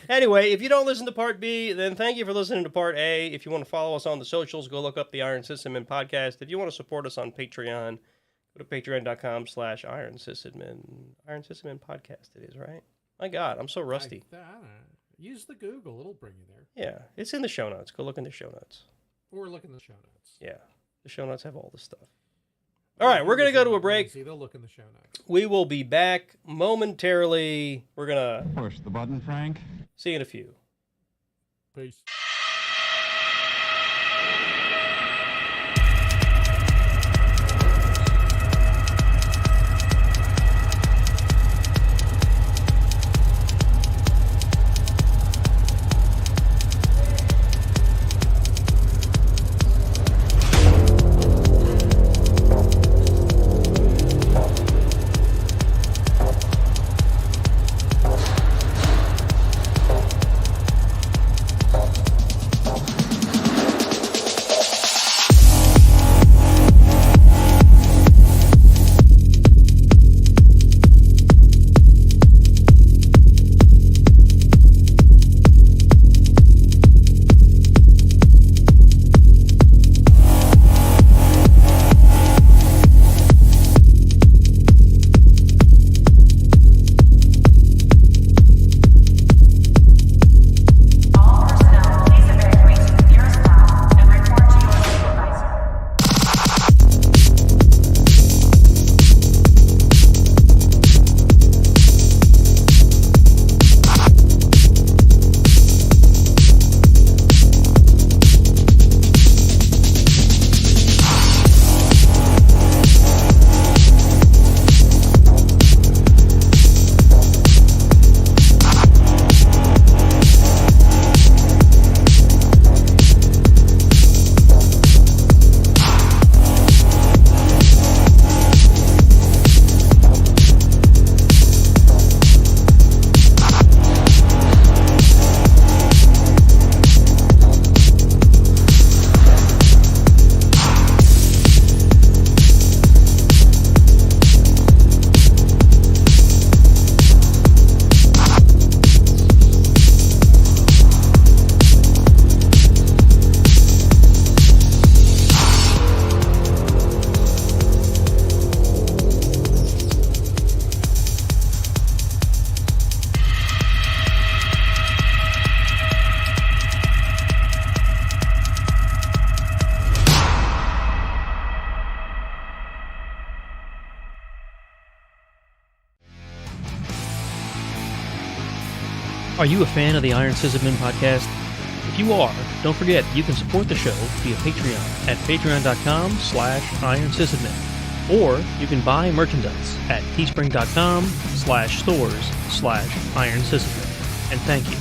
Anyway, if you don't listen to part B, then thank you for listening to part A. If you want to follow us on the socials, go look up the Iron Sysadmin podcast. If you want to support us on Patreon, go to patreon.com/Iron Sysadmin. Iron Sysadmin podcast it is, right? My God, I'm so rusty. I don't know. Use the Google. It'll bring you there. Yeah, it's in the show notes. Go look in the show notes. Or look in the show notes. Yeah, the show notes have all this stuff. All right, we're going to go to a break. See, they'll look in the show notes. We will be back momentarily. We're going to Push the button, Frank. see you in a few. Peace. Are you a fan of the Iron Sysadmin podcast? If you are, don't forget you can support the show via Patreon at patreon.com/Iron Sysadmin. Or you can buy merchandise at teespring.com/stores/Iron Sysadmin. And thank you.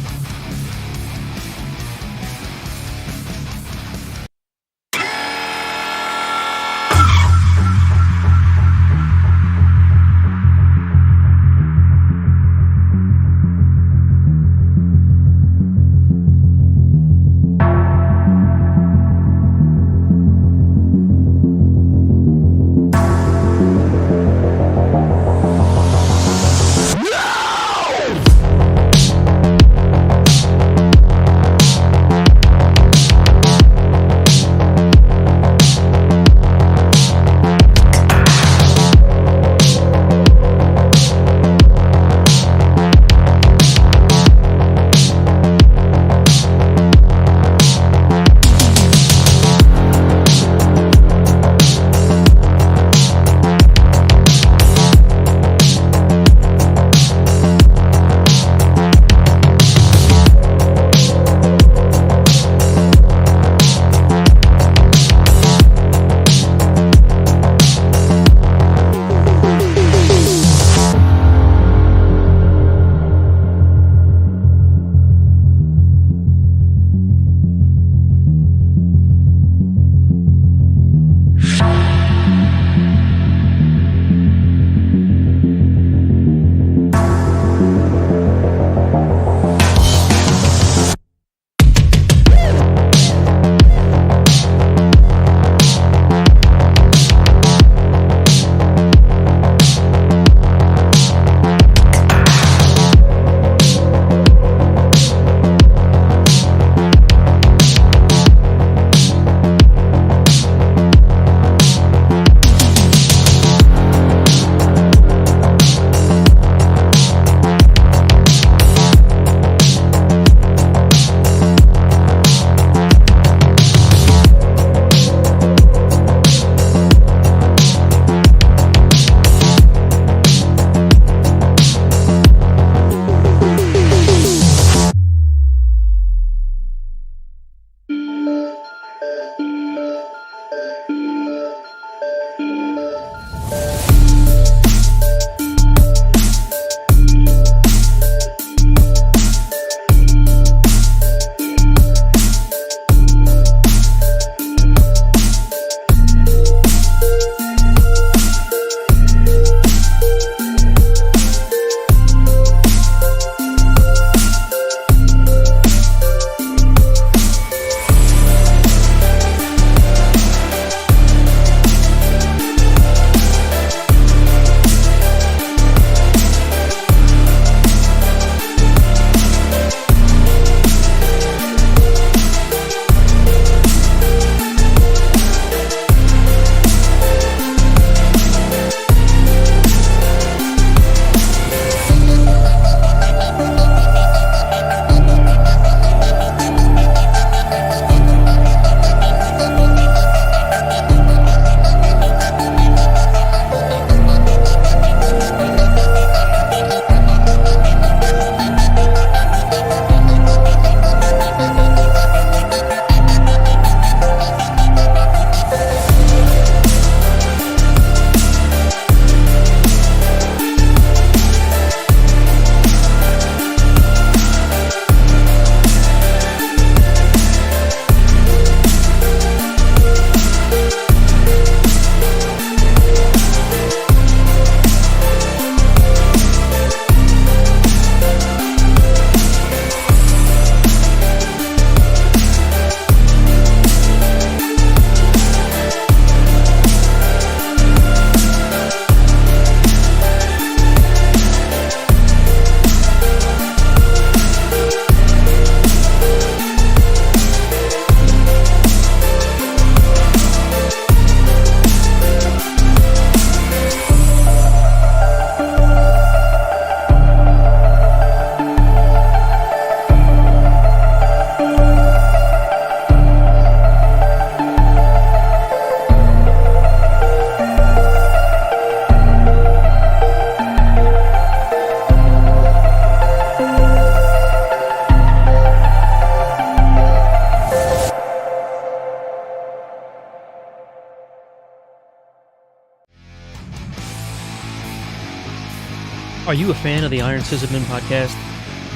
Are you a fan of the Iron Sysadmin podcast?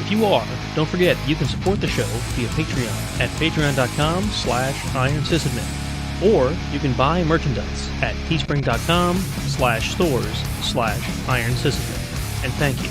If you are, don't forget you can support the show via Patreon at patreon.com/Iron Sysadmin. Or you can buy merchandise at teespring.com/stores/Iron Sysadmin. And thank you.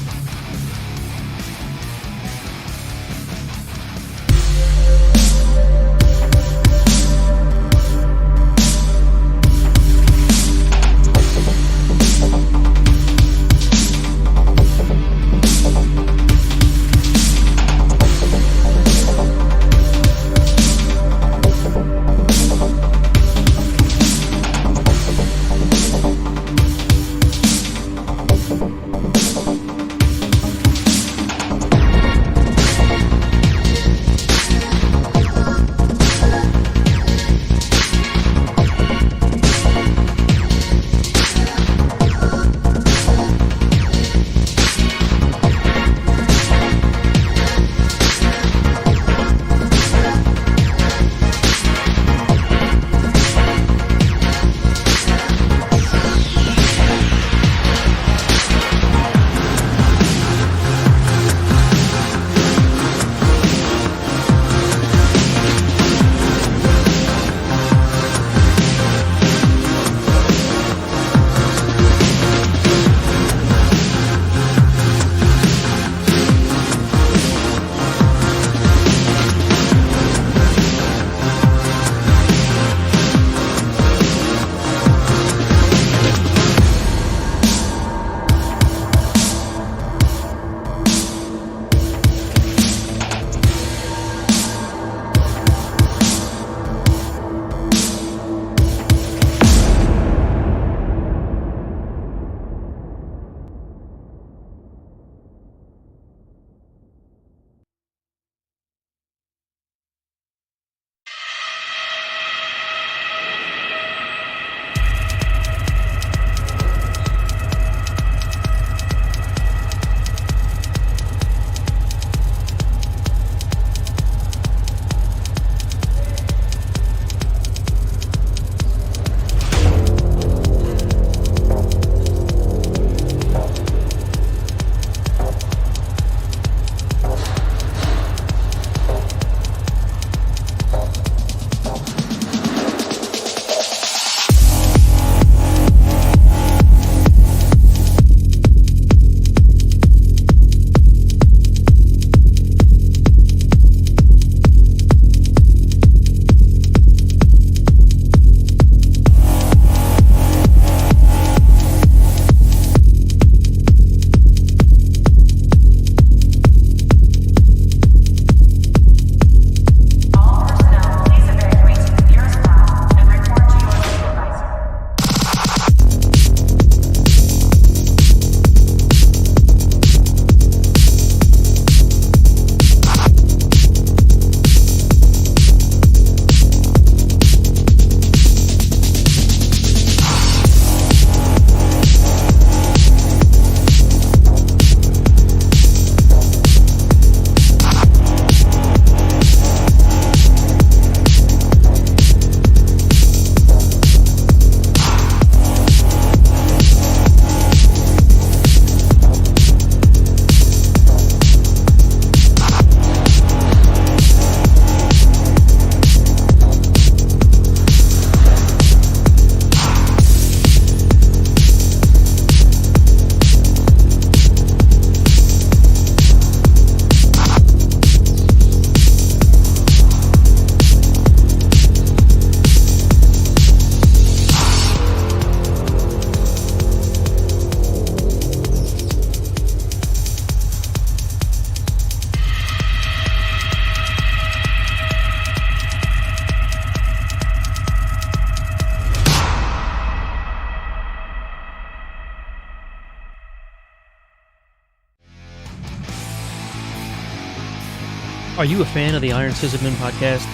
Are you a fan of the Iron Sysadmin podcast?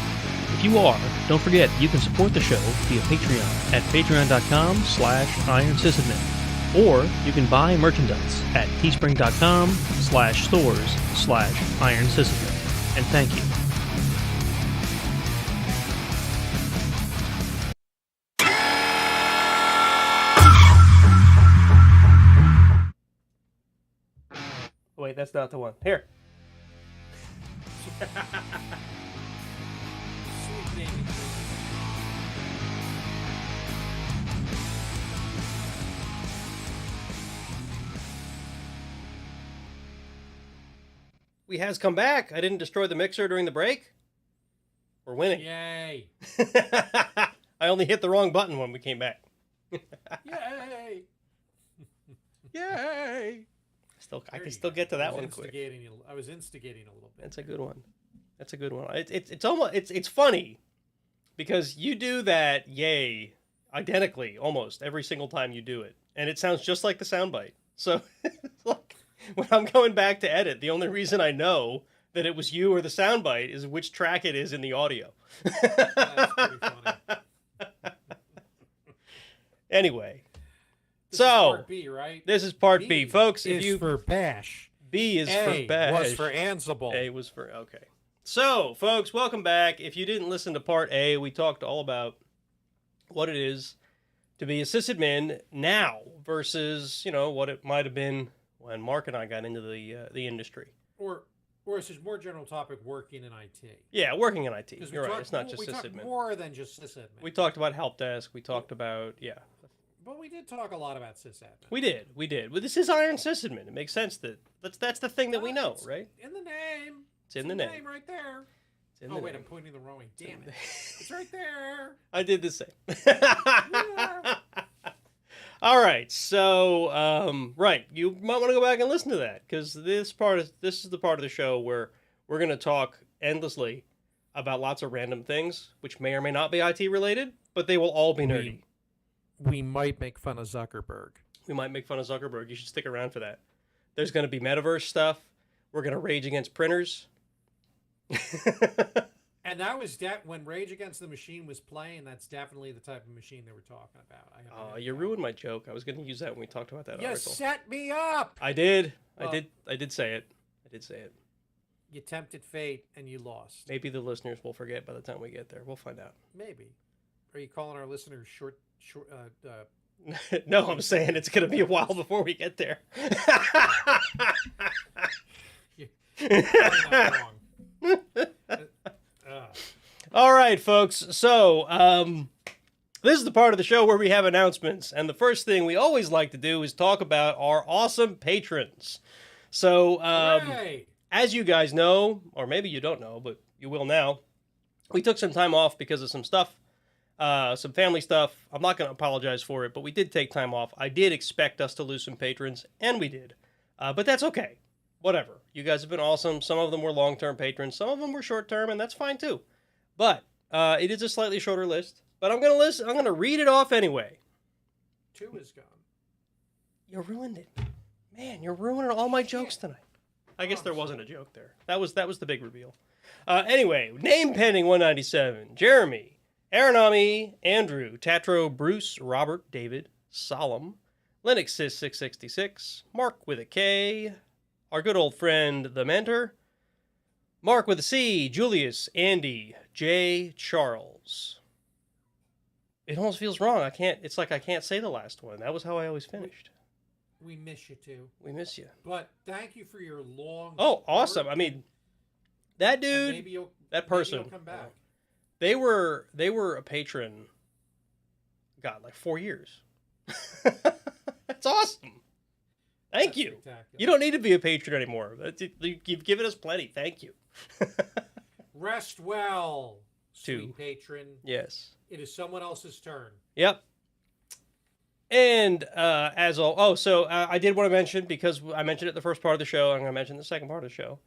If you are, don't forget you can support the show via Patreon at patreon.com/Iron Sysadmin. Or you can buy merchandise at teespring.com/stores/Iron Sysadmin. And thank you. wait, that's not the one. Here. Sweet baby. We has come back. I didn't destroy the mixer during the break. We're winning. Yay! I only hit the wrong button when we came back. Yay! Yay! I There can you still go. get to that I was one quick. I was instigating a little bit. That's a good one. That's a good one. It's almost it's funny because you do that yay identically almost every single time you do it, and it sounds just like the soundbite. So like when I'm going back to edit, the only reason I know that it was you or the soundbite is which track it is in the audio. That's pretty funny. Anyway, This so is part B, right? this is part B, folks. If is you for bash. B is A for bash. was for Ansible. A was for okay. So, folks, welcome back. If you didn't listen to part A, we talked all about what it is to be a sysadmin now versus, what it might have been when Mark and I got into the industry. Or it's a more general topic, working in IT. Yeah, working in IT. Because You're right. It's not just we talked sysadmin. more than just sysadmin. We talked about help desk. We talked about But we did talk a lot about sysadmin. We did. Well, this is Iron Sysadmin. It makes sense that's the thing that we know, It's right? In the name. It's in the name. right there. It's in Oh the wait, name. I'm pointing the wrong way. Damn it! It's right there. I did the same. All right, so right, you might want to go back and listen to that because this is the part of the show where we're going to talk endlessly about lots of random things, which may or may not be IT related, but they will all be nerdy. We might make fun of Zuckerberg. We might make fun of Zuckerberg. You should stick around for that. There's going to be metaverse stuff. We're going to rage against printers. And that was when Rage Against the Machine was playing. That's definitely the type of machine they were talking about. You ruined my joke. I was going to use that when we talked about that You article. set me up. I did. Well- I did say it. I did say it. You tempted fate and you lost. Maybe the listeners will forget by the time we get there. We'll find out. Maybe. Are you calling our listeners short? No, I'm saying it's going to be a while before we get there. You're not wrong. All right, folks. So, this is the part of the show where we have announcements. And the first thing we always like to do is talk about our awesome patrons. So, Hooray! as you guys know, or maybe you don't know, but you will now, we took some time off because of some stuff, some family stuff. I'm not going to apologize for it, but we did take time off. I did expect us to lose some patrons, and we did. But that's okay. Whatever. You guys have been awesome. Some of them were long-term patrons. Some of them were short-term, and that's fine too. But it is a slightly shorter list. But I'm going to read it off anyway. 2 is gone. You ruined it. Man, you're ruining all my jokes tonight. I guess there wasn't a joke there. That was the big reveal. Anyway, name pending 197. Jeremy, Aranami, Andrew, Tatro, Bruce, Robert, David, Solemn, Linux Sys 666, Mark with a K, our good old friend the Mentor, Mark with a C, Julius, Andy, J, Charles. It almost feels wrong. It's like I can't say the last one. That was how I always finished. We miss you too. We miss you. But thank you for your long. Oh, awesome. support, I mean, that and dude, maybe that maybe person, you'll come back. they were a patron, God, like 4 years. That's awesome. Thank That's you. spectacular. You don't need to be a patron anymore. You've given us plenty. Thank you. Rest well, sweet 2. patron. Yes. It is someone else's turn. Yep. And I did want to mention, because I mentioned it the first part of the show, I'm going to mention the second part of the show.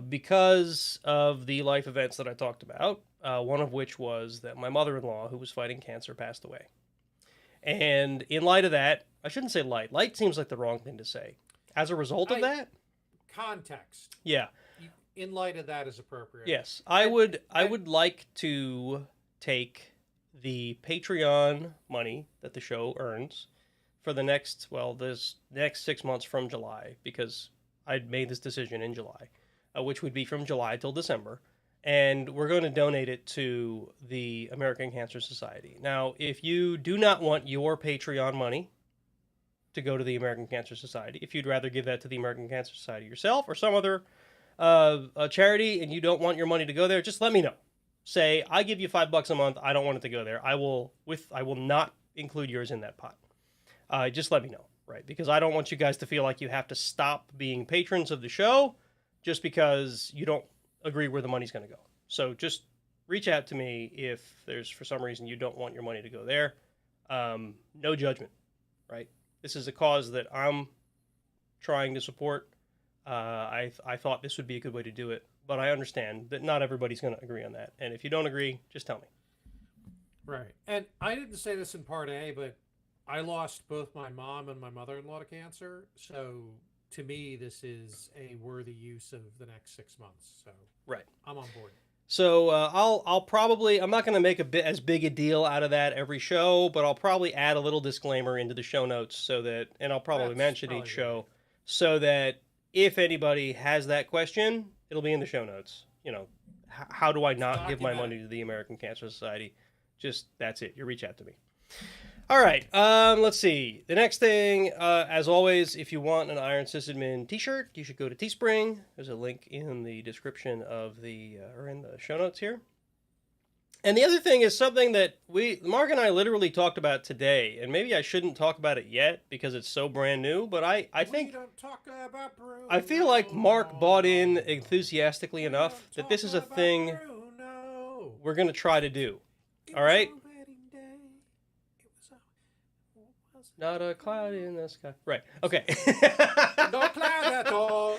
Because of the life events that I talked about, one of which was that my mother-in-law, who was fighting cancer, passed away. And in light of that, I shouldn't say light. Light seems like the wrong thing to say. As a result of that, Context. yeah, In light of that is appropriate. yes, I would like to take the Patreon money that the show earns for the next 6 months from July, because I'd made this decision in July, which would be from July till December. And we're going to donate it to the American Cancer Society. Now, if you do not want your Patreon money to go to the American Cancer Society. If you'd rather give that to the American Cancer Society yourself or some other charity and you don't want your money to go there, just let me know. Say, I give you $5 a month. I don't want it to go there. I will not include yours in that pot. Just let me know, right? Because I don't want you guys to feel like you have to stop being patrons of the show just because you don't agree where the money's going to go. So just reach out to me if there's, for some reason, you don't want your money to go there. No judgment, right? This is a cause that I'm trying to support. I thought this would be a good way to do it, but I understand that not everybody's going to agree on that. And if you don't agree, just tell me. Right. And I didn't say this in part A, but I lost both my mom and my mother-in-law to cancer. So to me, this is a worthy use of the next 6 months. So Right. I'm on board. So I'll probably, I'm not going to make as big a deal out of that every show, but I'll probably add a little disclaimer into the show notes so that, and I'll probably That's mention probably each good. show so that if anybody has that question, it'll be in the show notes. You know, how do I not give my money to the American Cancer Society? Just, that's it. You reach out to me. All right. Let's see. The next thing, as always, if you want an Iron Sysadmin t-shirt, you should go to Teespring. There's a link in the description of the, or in the show notes here. And the other thing is something that Mark and I literally talked about today, and maybe I shouldn't talk about it yet because it's so brand new, but I think, We don't talk about Bruno. I feel like Mark bought in enthusiastically enough that this is a thing we're going to try to do. All right? Not a cloud in the sky. Right. Okay. No cloud at all.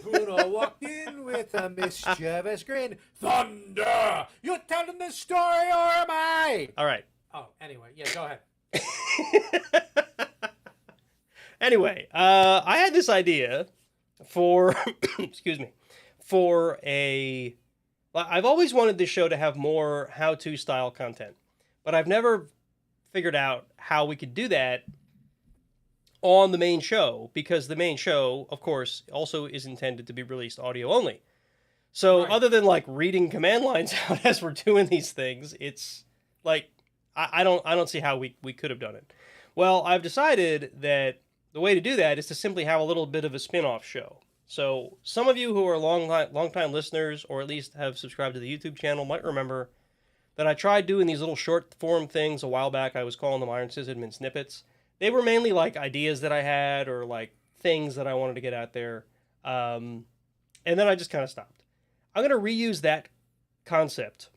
Bruno walked in with a mischievous grin. Thunder! You telling this story or am I? All right. Oh, anyway. Yeah, go ahead. Anyway, I had this idea for, excuse me, for a, I've always wanted this show to have more how-to style content, but I've never figured out how we could do that on the main show, because the main show, of course, also is intended to be released audio only. So Right. other than like reading command lines out as we're doing these things, it's like I don't see how we could have done it. Well, I've decided that the way to do that is to simply have a little bit of a spin-off show. So some of you who are long-time listeners, or at least have subscribed to the YouTube channel, might remember that I tried doing these little short form things a while back. I was calling them Iron Sysadmin snippets. They were mainly like ideas that I had or like things that I wanted to get out there. And then I just kind of stopped. I'm going to reuse that concept,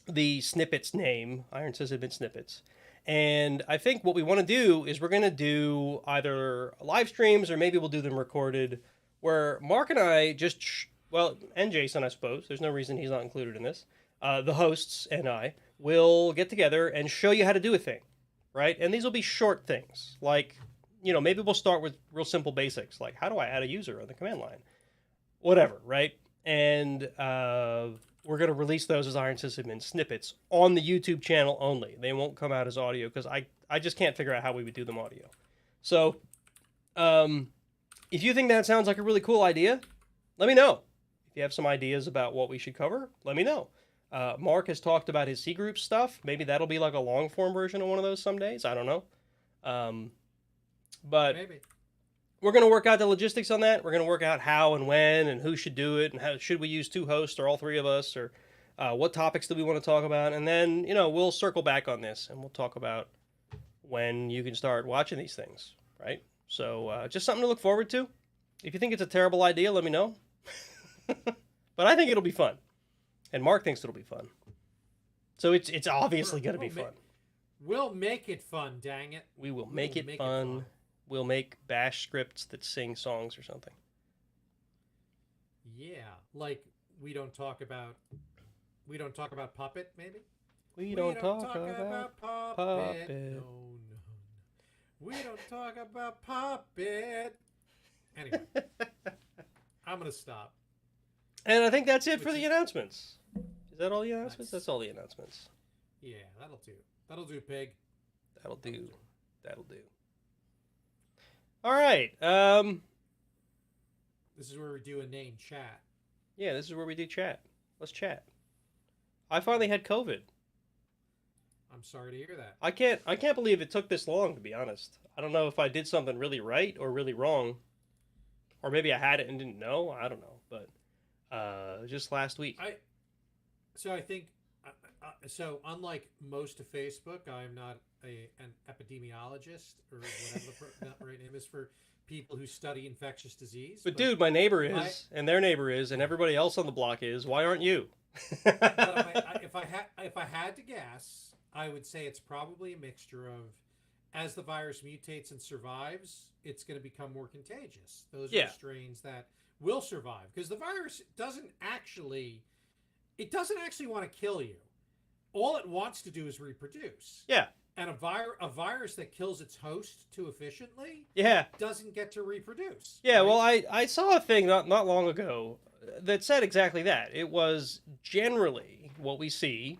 the snippets name, Iron Sysadmin snippets. And I think what we want to do is we're going to do either live streams or maybe we'll do them recorded, where Mark and I just, and Jason, I suppose. There's no reason he's not included in this. The hosts and I will get together and show you how to do a thing, right? And these will be short things. Like, you know, maybe we'll start with real simple basics, like how do I add a user on the command line? Whatever, right? And we're going to release those as Iron Sysadmin snippets on the YouTube channel only. They won't come out as audio because I just can't figure out how we would do them audio. So if you think that sounds like a really cool idea, let me know. If you have some ideas about what we should cover, let me know. Mark has talked about his C group stuff. Maybe that'll be like a long form version of one of those some days. I don't know. But Maybe. we're going to work out the logistics on that. We're going to work out how and when and who should do it and how should we use two hosts or all three of us, or what topics do we want to talk about. And then, you know, we'll circle back on this and we'll talk about when you can start watching these things, right? So just something to look forward to. If you think it's a terrible idea, let me know. But I think it'll be fun. And Mark thinks it'll be fun. So it's obviously going to be fun. We'll make it fun, dang it. We will make it fun. We'll make bash scripts that sing songs or something. Yeah, like we don't talk about Puppet, maybe? We don't talk about Puppet. No. We don't talk about Puppet. Anyway, I'm going to stop. And I think that's it for the announcements. Is that all the announcements? That's all the announcements. Yeah, that'll do. That'll do, pig. That'll do. That'll do. All right. This is where we do a name chat. Yeah, this is where we do chat. Let's chat. I finally had COVID. I'm I'm sorry to hear that. I can't believe it took this long, to be honest. I don't know if I did something really right or really wrong, or maybe I had it and didn't know. I don't know, but just last week. I think so. Unlike most of Facebook, I'm not an epidemiologist or whatever the right name is for people who study infectious disease. But dude, my neighbor is, and their neighbor is, and everybody else on the block is. Why aren't you? But if I had to guess, I would say it's probably a mixture of, as the virus mutates and survives, it's going to become more contagious. Those are the strains that will survive, because the virus doesn't actually want to kill you. All it wants to do is reproduce. Yeah. And a virus that kills its host too efficiently doesn't get to reproduce. Yeah, right? well, I saw a thing not long ago that said exactly that. It was generally what we see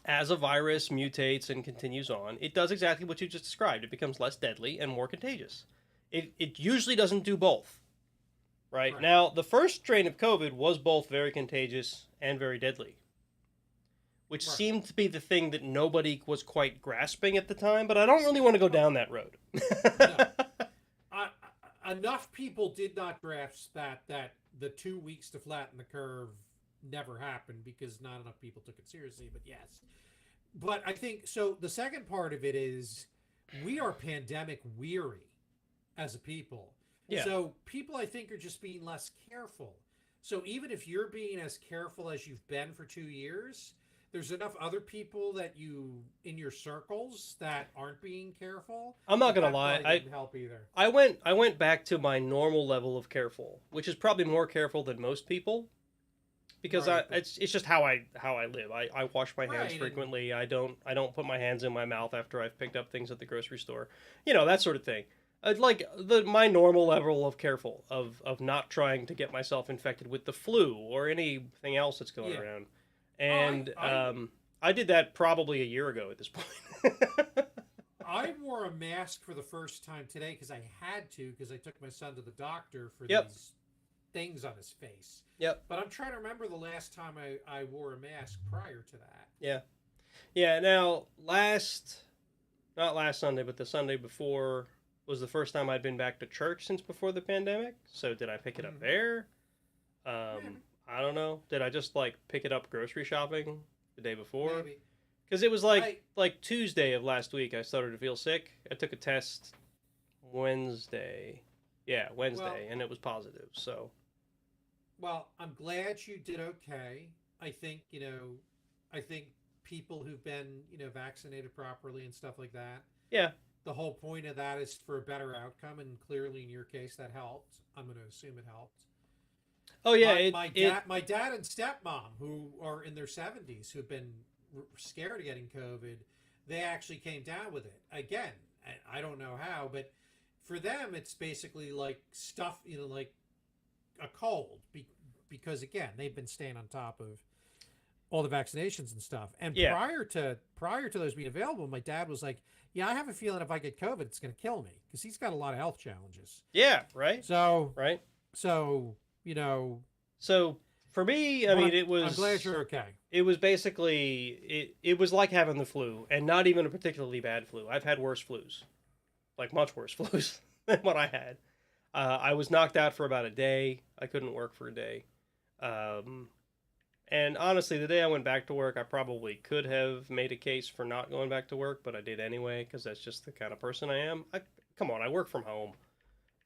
as a virus mutates and continues on. It does exactly what you just described. It becomes less deadly and more contagious. It usually doesn't do both. Right? Now, the first strain of COVID was both very contagious and very deadly, which seemed to be the thing that nobody was quite grasping at the time, but I don't really want to go down that road. No. Enough people did not grasp that the 2 weeks to flatten the curve never happened because not enough people took it seriously, but yes. But I think, so the second part of it is we are pandemic weary as a people. Yeah. So people, I think, are just being less careful. So even if you're being as careful as you've been for 2 years, there's enough other people that you in your circles that aren't being careful. I'm not gonna lie, I didn't help either. I went back to my normal level of careful, which is probably more careful than most people, because it's just how I live. I wash my hands frequently. I don't put my hands in my mouth after I've picked up things at the grocery store, that sort of thing. Like my normal level of careful of not trying to get myself infected with the flu or anything else that's going around. And I did that probably a year ago at this point. I wore a mask for the first time today because I had to, because I took my son to the doctor for these things on his face. Yep. But I'm trying to remember the last time I wore a mask prior to that. Yeah. Yeah, now not last Sunday, but the Sunday before was the first time I'd been back to church since before the pandemic. So did I pick it up there? I don't know. Did I just pick it up grocery shopping the day before? Maybe. Because it was like Tuesday of last week I started to feel sick. I took a test Wednesday. Yeah, Wednesday, and it was positive. So. Well, I'm glad you did okay. I think, people who've been, vaccinated properly and stuff like that. Yeah. The whole point of that is for a better outcome, and clearly in your case that helped. I'm going to assume it helped. Oh yeah, my dad and stepmom, who are in their 70s, who've been scared of getting COVID, they actually came down with it. Again, I don't know how, but for them, it's basically like stuff, like a cold, because again, they've been staying on top of all the vaccinations and stuff. And prior to those being available, my dad was like, "Yeah, I have a feeling if I get COVID, it's going to kill me," because he's got a lot of health challenges. Yeah, right. So So for me, I mean, it was. I'm glad you're okay. It was basically it was like having the flu, and not even a particularly bad flu. I've had worse flus, like much worse flus than what I had. I was knocked out for about a day. I couldn't work for a day. And honestly, the day I went back to work, I probably could have made a case for not going back to work, but I did anyway, because that's just the kind of person I am. Come on, I work from home.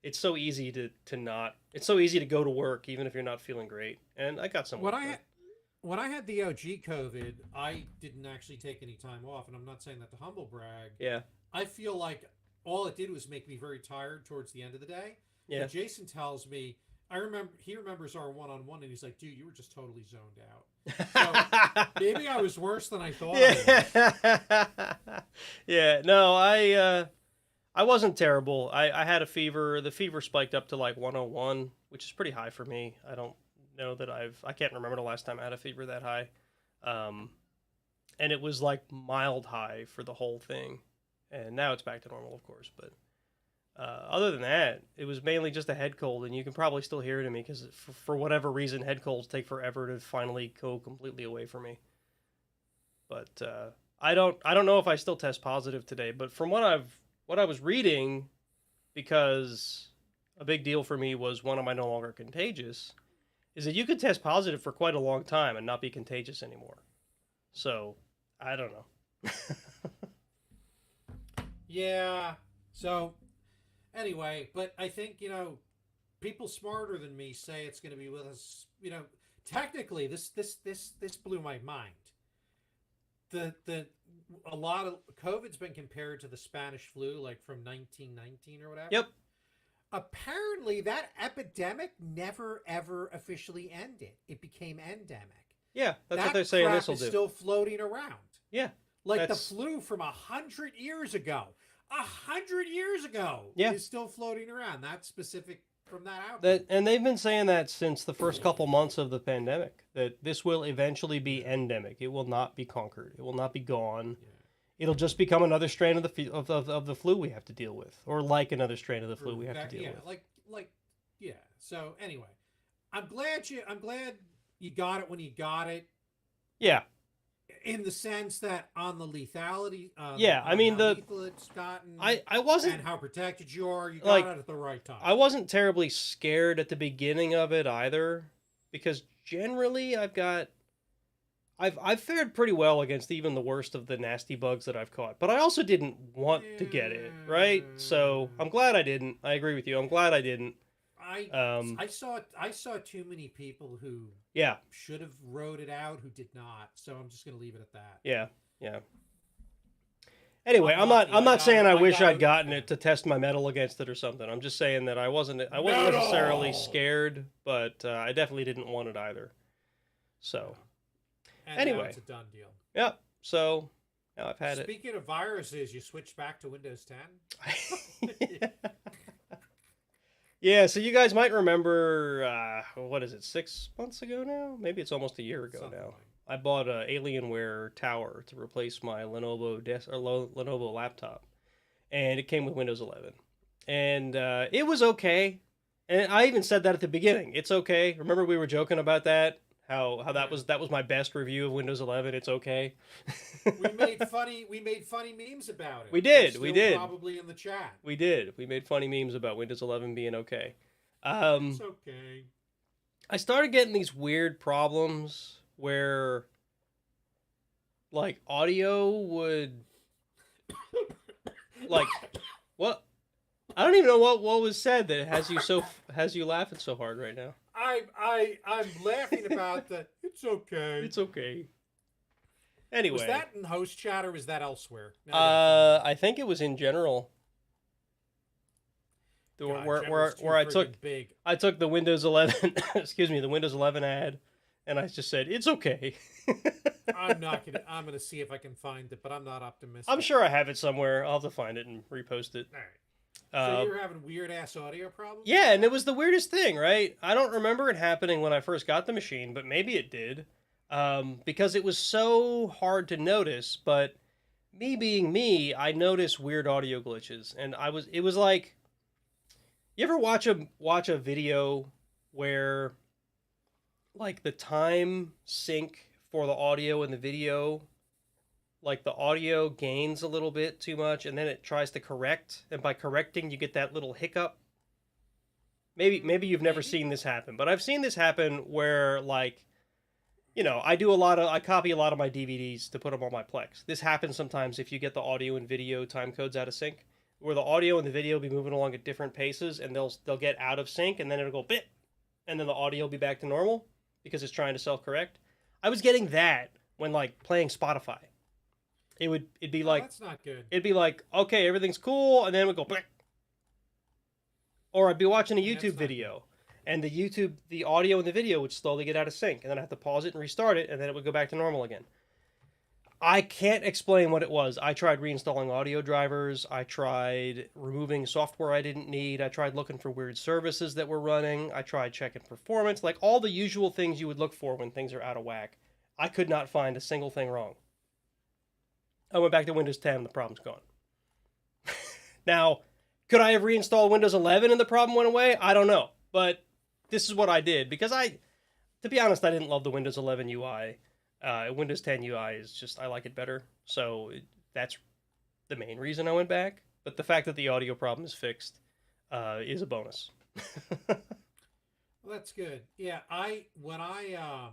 It's so easy it's so easy to go to work, even if you're not feeling great. And I got some. When I had the OG COVID, I didn't actually take any time off, and I'm not saying that to humble brag. Yeah. I feel like all it did was make me very tired towards the end of the day. Yeah. But Jason tells me, he remembers our one-on-one, and he's like, "Dude, you were just totally zoned out." So maybe I was worse than I thought. Yeah. Yeah. No, I wasn't terrible. I had a fever. The fever spiked up to like 101, which is pretty high for me. I don't know that I can't remember the last time I had a fever that high. And it was like mild high for the whole thing. And now it's back to normal, of course. But other than that, it was mainly just a head cold. And you can probably still hear it in me because for whatever reason, head colds take forever to finally go completely away from me. But I don't know if I still test positive today, but from what I was reading, because a big deal for me was when am I no longer contagious, is that you could test positive for quite a long time and not be contagious anymore. So, I don't know. Yeah. So, anyway, but I think, people smarter than me say it's going to be with us. Technically, this blew my mind. A lot of COVID's been compared to the Spanish flu, like from 1919 or whatever. Yep. Apparently, that epidemic never ever officially ended. It became endemic. Yeah, that's that what they're saying crap this will is do. still floating around. Yeah. Like That's- the flu from 100 years ago. 100 years ago Yeah. is still floating around. That's specific from that outbreak. And they've been saying that since the first couple months of the pandemic, that this will eventually be endemic. It will not be conquered. It will not be gone. Yeah. It'll just become another strain of the flu we have to deal with, or like another strain of the flu we have to deal with. Yeah. So anyway, I'm glad you got it when you got it. Yeah, In the sense that on the lethality, Yeah, I mean, how lethal it's gotten, I wasn't and how protected you are, you like, got it at the right time. I wasn't terribly scared at the beginning of it either, because generally I've fared pretty well against even the worst of the nasty bugs that I've caught. But I also didn't want to get it, right? So I'm glad I didn't. I agree with you. I'm glad I didn't. I saw too many people who Yeah, should have wrote it out who did not. So I'm just gonna leave it at that. yeah. Anyway, I'm I'm lucky. not I got saying it. I I wish got I'd it. gotten it to test my metal against it or something. I'm just saying that I wasn't necessarily Metal! scared, but I definitely didn't want it either. So, And now anyway. it's a done deal. yep. So now I've had Speaking of viruses, you switched back to Windows 10. it. Yeah, so you guys might remember, what is it, 6 months ago now? Maybe it's almost a year ago Something now. like- I bought a Alienware tower to replace my Lenovo Lenovo laptop, and it came with Windows 11, and it was okay. And I even said that at the beginning. It's okay. Remember we were joking about that? How that was my best review of Windows 11. It's okay. We made funny memes about it. We did, They're we still did. Probably in the chat. We did. We made funny memes about Windows 11 being okay. It's okay. I started getting these weird problems where, like, audio would, like, what? I don't even know what was said that has you laughing so hard right now. I'm laughing about the. It's okay. It's okay. Anyway, Was that in host chat or was that elsewhere? Now I gotta find I think it was in general. it. God, Where General's too I took friggin' big. the Windows 11, excuse me, the Windows 11 ad, and I just said it's okay. I'm gonna see if I can find it, but I'm not optimistic. I'm sure I have it somewhere. I'll have to find it and repost it. All right. So Uh, you're having weird ass audio problems? yeah, and it was the weirdest thing, right? I don't remember it happening when I first got the machine, but maybe it did, because it was so hard to notice. But me being me, I noticed weird audio glitches, and it was like, you ever watch a video where, like, the time sync for the audio and the video, like, the audio gains a little bit too much and then it tries to correct, and by correcting you get that little hiccup. Maybe you've never Maybe. seen this happen, but I've seen this happen where, like, I copy a lot of my DVDs to put them on my Plex. This happens sometimes if you get the audio and video time codes out of sync, where the audio and the video will be moving along at different paces, and they'll get out of sync, and then it'll go bit, and then the audio will be back to normal because it's trying to self-correct. I was getting that when, like, playing Spotify. It'd be Oh, like, that's not good. it'd be like, okay, everything's cool, and then it would go blick. Or I'd be watching a That's YouTube not video, and the audio and the video would slowly get out of sync, and then I have to pause it and restart it, and then it would go back to normal again. I can't explain what it was. I tried reinstalling audio drivers. I tried removing software I didn't need. I tried looking for weird services that were running. I tried checking performance, like all the usual things you would look for when things are out of whack. I could not find a single thing wrong. I went back to Windows 10 and the problem's gone. Now, could I have reinstalled Windows 11 and the problem went away? I don't know. But this is what I did because to be honest, I didn't love the Windows 11 UI. Windows 10 UI is just, I like it better. So that's the main reason I went back. But the fact that the audio problem is fixed is a bonus. Well, that's good. Yeah, when I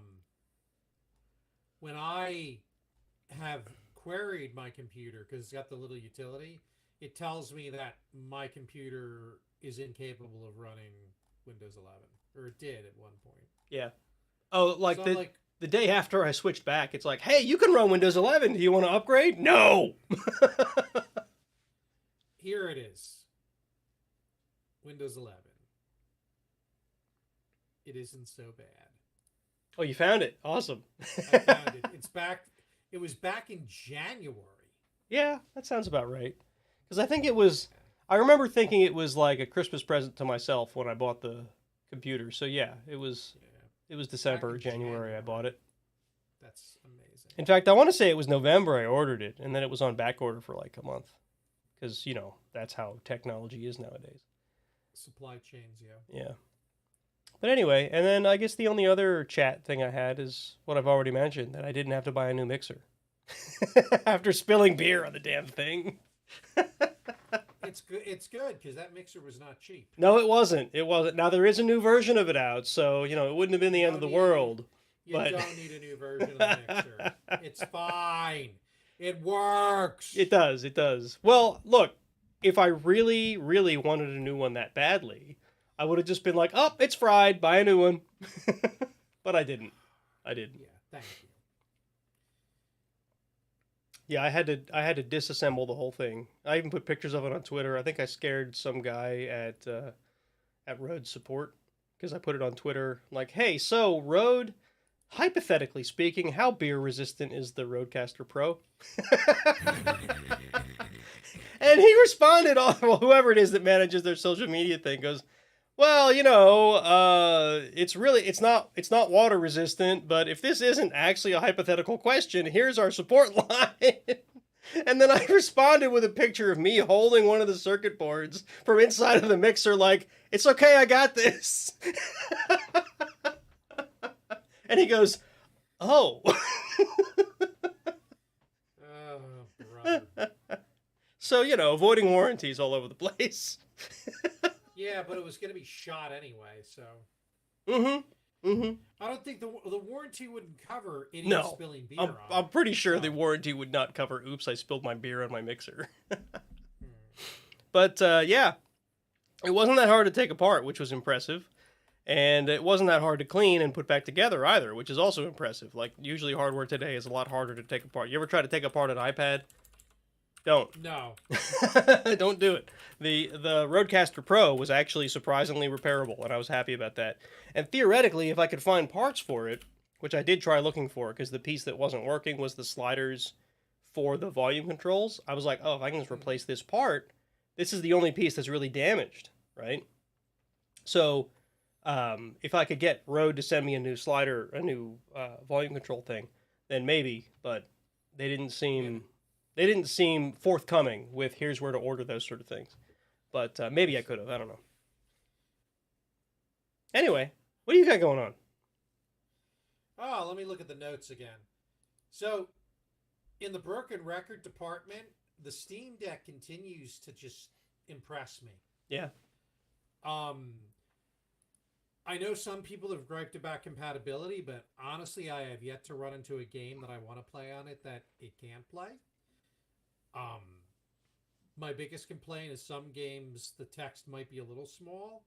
have queried my computer because it's got the little utility, it tells me that my computer is incapable of running Windows 11, or it did at one point. Yeah. Oh, like So I'm like, the day after I switched back, it's like, hey, you can run Windows 11. Do you want to upgrade? No. here it is. Windows 11. It isn't so bad. Oh, you found it. Awesome. I found it. It's back. It was back in January. Yeah, that sounds about right. Because I think it was, I remember thinking it was like a Christmas present to myself when I bought the computer. So yeah, it was December or in January I bought it. That's amazing. In fact, I want to say it was November I ordered it, and then it was on back order for like a month. Because, that's how technology is nowadays. Supply chains, yeah. Yeah. But anyway, and then I guess the only other chat thing I had is what I've already mentioned, that I didn't have to buy a new mixer. After spilling beer on the damn thing. It's good. It's good because that mixer was not cheap. No, it wasn't. It wasn't. Now, there is a new version of it out, so, it wouldn't have been the end of the world. You but... don't need a new version of the mixer. It's fine. It works. It does. It does. Well, look, if I really, really wanted a new one that badly, I would have just been like, oh, it's fried. Buy a new one. But I didn't. I didn't. Yeah, thank you. Yeah, I had to disassemble the whole thing. I even put pictures of it on Twitter. I think I scared some guy at Rode support because I put it on Twitter like, "Hey, so Rode, hypothetically speaking, how beer resistant is the Rodecaster Pro?" And he responded, well, whoever it is that manages their social media thing goes, "Well, it's not water resistant, but if this isn't actually a hypothetical question, here's our support line." And then I responded with a picture of me holding one of the circuit boards from inside of the mixer like, "It's okay, I got this." And he goes, "Oh." Oh, brother. So, avoiding warranties all over the place. Yeah, but it was going to be shot anyway, so. Mm-hmm. Mm-hmm. I don't think the warranty wouldn't cover idiots spilling beer on. I'm pretty sure the warranty would not cover, oops, I spilled my beer on my mixer. But, yeah, it wasn't that hard to take apart, which was impressive. And it wasn't that hard to clean and put back together either, which is also impressive. Like, usually hardware today is a lot harder to take apart. You ever try to take apart an iPad? Don't. No. Don't do it. The Rodecaster Pro was actually surprisingly repairable, and I was happy about that. And theoretically, if I could find parts for it, which I did try looking for, because the piece that wasn't working was the sliders for the volume controls, I was like, oh, if I can just replace this part, this is the only piece that's really damaged, right? So, if I could get Rode to send me a new slider, a new volume control thing, then maybe, but they didn't seem... They didn't seem forthcoming with here's where to order those sort of things. But maybe I could have. I don't know. Anyway, what do you got going on? Oh, let me look at the notes again. So, in the broken record department, the Steam Deck continues to just impress me. Yeah. I know some people have griped about compatibility, but honestly, I have yet to run into a game that I want to play on it that it can't play. My biggest complaint is some games the text might be a little small,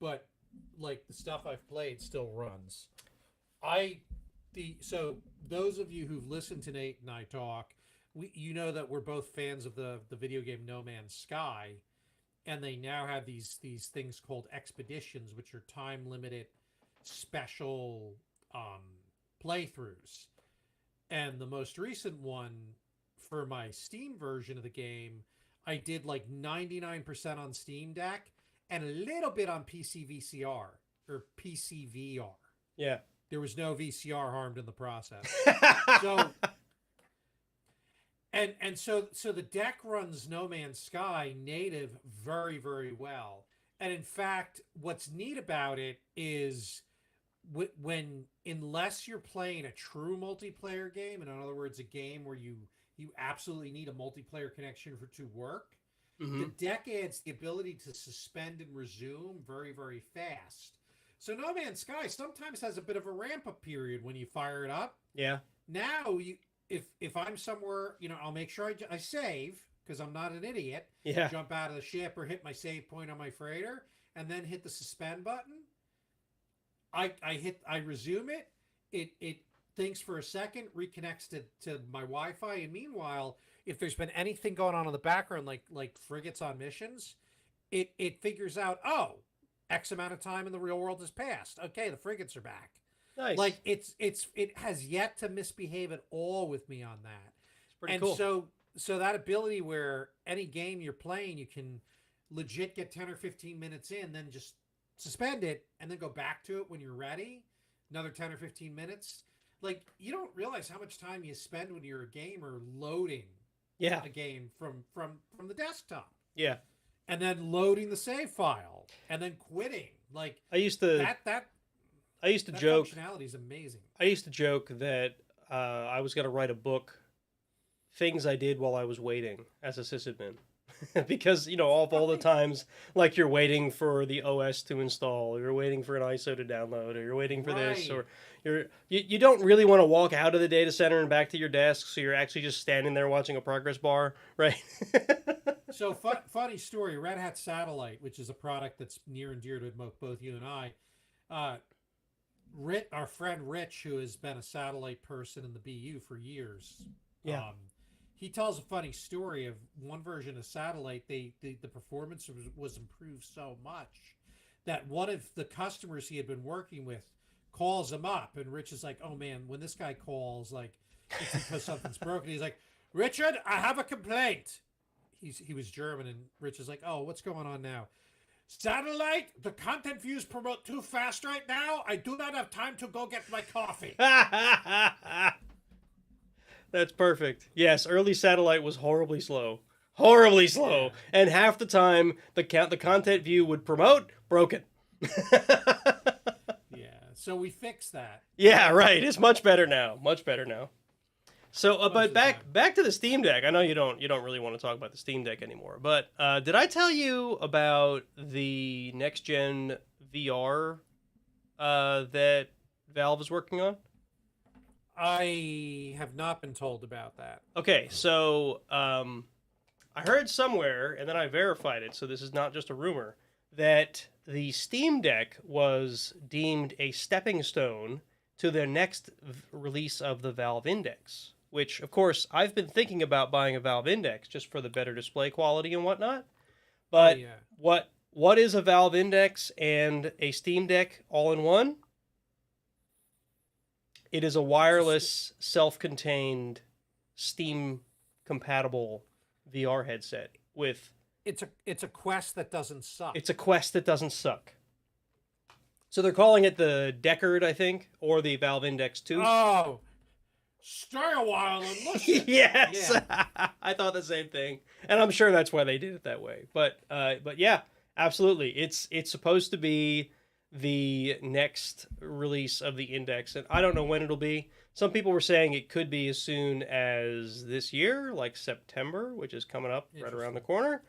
but like the stuff I've played still runs. So those of you who've listened to Nate and I talk, you know that we're both fans of the video game No Man's Sky, and they now have these things called expeditions, which are time limited special playthroughs. And the most recent one for my Steam version of the game, I did like 99% on Steam Deck and a little bit on PC VCR or PCVR. Yeah. There was no VCR harmed in the process. So so the deck runs No Man's Sky native very, very well. And in fact, what's neat about it is when unless you're playing a true multiplayer game, and in other words, a game where you absolutely need a multiplayer connection for to work, Mm-hmm. the deck adds the ability to suspend and resume very, very fast. So No Man's Sky sometimes has a bit of a ramp up period when you fire it up. Yeah. Now, if I'm somewhere, I'll make sure I save because I'm not an idiot. Yeah. Jump out of the ship or hit my save point on my freighter, and then hit the suspend button. I resume it. It thinks for a second, reconnects to my Wi-Fi, and meanwhile, if there's been anything going on in the background, like frigates on missions, it figures out, oh, X amount of time in the real world has passed. Okay, the frigates are back. Nice. Like it has yet to misbehave at all with me on that. It's pretty And cool. so that ability where any game you're playing, you can legit get 10 or 15 minutes in, then just suspend it and then go back to it when you're ready. Another 10 or 15 minutes. Like, you don't realize how much time you spend when you're a gamer loading Yeah. a game from the desktop, Yeah. and then loading the save file and then quitting. Like I used to that joke. functionality is amazing. I used to joke that I was going to write a book, things I did while I was waiting as a sysadmin. Because, of all the times, like you're waiting for the OS to install, or you're waiting for an ISO to download, or you're waiting for this, or you don't really want to walk out of the data center and back to your desk, so you're actually just standing there watching a progress bar, right? So funny story, Red Hat Satellite, which is a product that's near and dear to both you and I. Our friend Rich, who has been a satellite person in the BU for years. Yeah. He tells a funny story of one version of Satellite. The performance was improved so much that one of the customers he had been working with calls him up, and Rich is like, "Oh man, when this guy calls, like, it's because something's broken." He's like, "Richard, I have a complaint." He was German, and Rich is like, "Oh, what's going on now?" "Satellite, the content views promote too fast right now. I do not have time to go get my coffee." That's perfect. Yes, early Satellite was horribly slow. Horribly slow. Yeah. And half the time, the content view would promote, broken. Yeah, so we fixed that. Yeah, right. It's much better now. Much better now. So, but of the back to the Steam Deck. I know you don't really want to talk about the Steam Deck anymore, but did I tell you about the next gen VR that Valve is working on? I have not been told about that. Okay, so I heard somewhere, and then I verified it, so this is not just a rumor, that the Steam Deck was deemed a stepping stone to their next release of the Valve Index, which, of course, I've been thinking about buying a Valve Index just for the better display quality and whatnot. But yeah. what is a Valve Index and a Steam Deck all in one? It is a wireless, self-contained, Steam-compatible VR headset with... It's a Quest that doesn't suck. It's a Quest that doesn't suck. So they're calling it the Deckard, I think, or the Valve Index 2. Oh, stay a while and listen. Yes, Yeah. I thought the same thing, and I'm sure that's why they did it that way. But yeah, absolutely, it's supposed to be the next release of the Index, and I don't know when it'll be. Some people were saying it could be as soon as this year, like September, which is coming up right around the corner.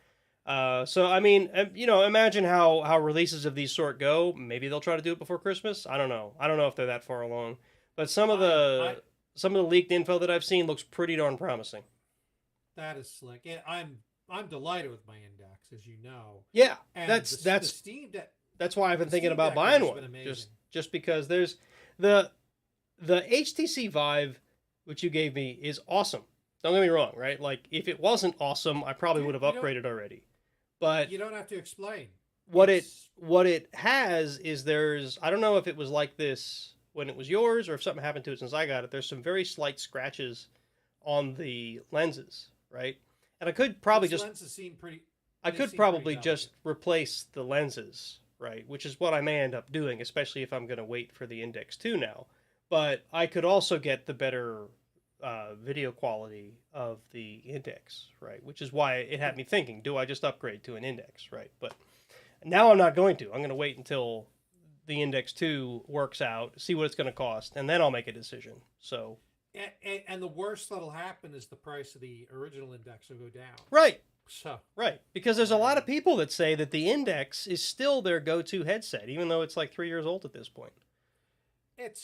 So I mean, imagine how releases of these sort go. Maybe they'll try to do it before Christmas. I don't know if they're that far along. But some of the leaked info that I've seen looks pretty darn promising. That is slick. Yeah, I'm delighted with my Index, as you know. Yeah, And that's the Steam Deck. that's why I've been the thinking Steam about Deck buying has one. been amazing. Just because there's the HTC Vive, which you gave me, is awesome. Don't get me wrong, right? Like, if it wasn't awesome, I probably would have You don't- upgraded already. But You don't have to explain. what It's- it has is I don't know if it was like this when it was yours or if something happened to it since I got it. There's some very slight scratches on the lenses, right? And I could probably these just lenses seem pretty. I they could seem probably pretty just replace the lenses, right? Which is what I may end up doing, especially if I'm going to wait for the Index 2 now. But I could also get the better video quality of the Index, right? Which is why it had me thinking, do I just upgrade to an Index, right? But now I'm not going to. I'm going to wait until the Index 2 works out, see what it's going to cost, and then I'll make a decision. So, And the worst that'll happen is the price of the original Index will go down. right, So because there's a lot of people that say that the Index is still their go-to headset, even though it's like 3 years old at this point. It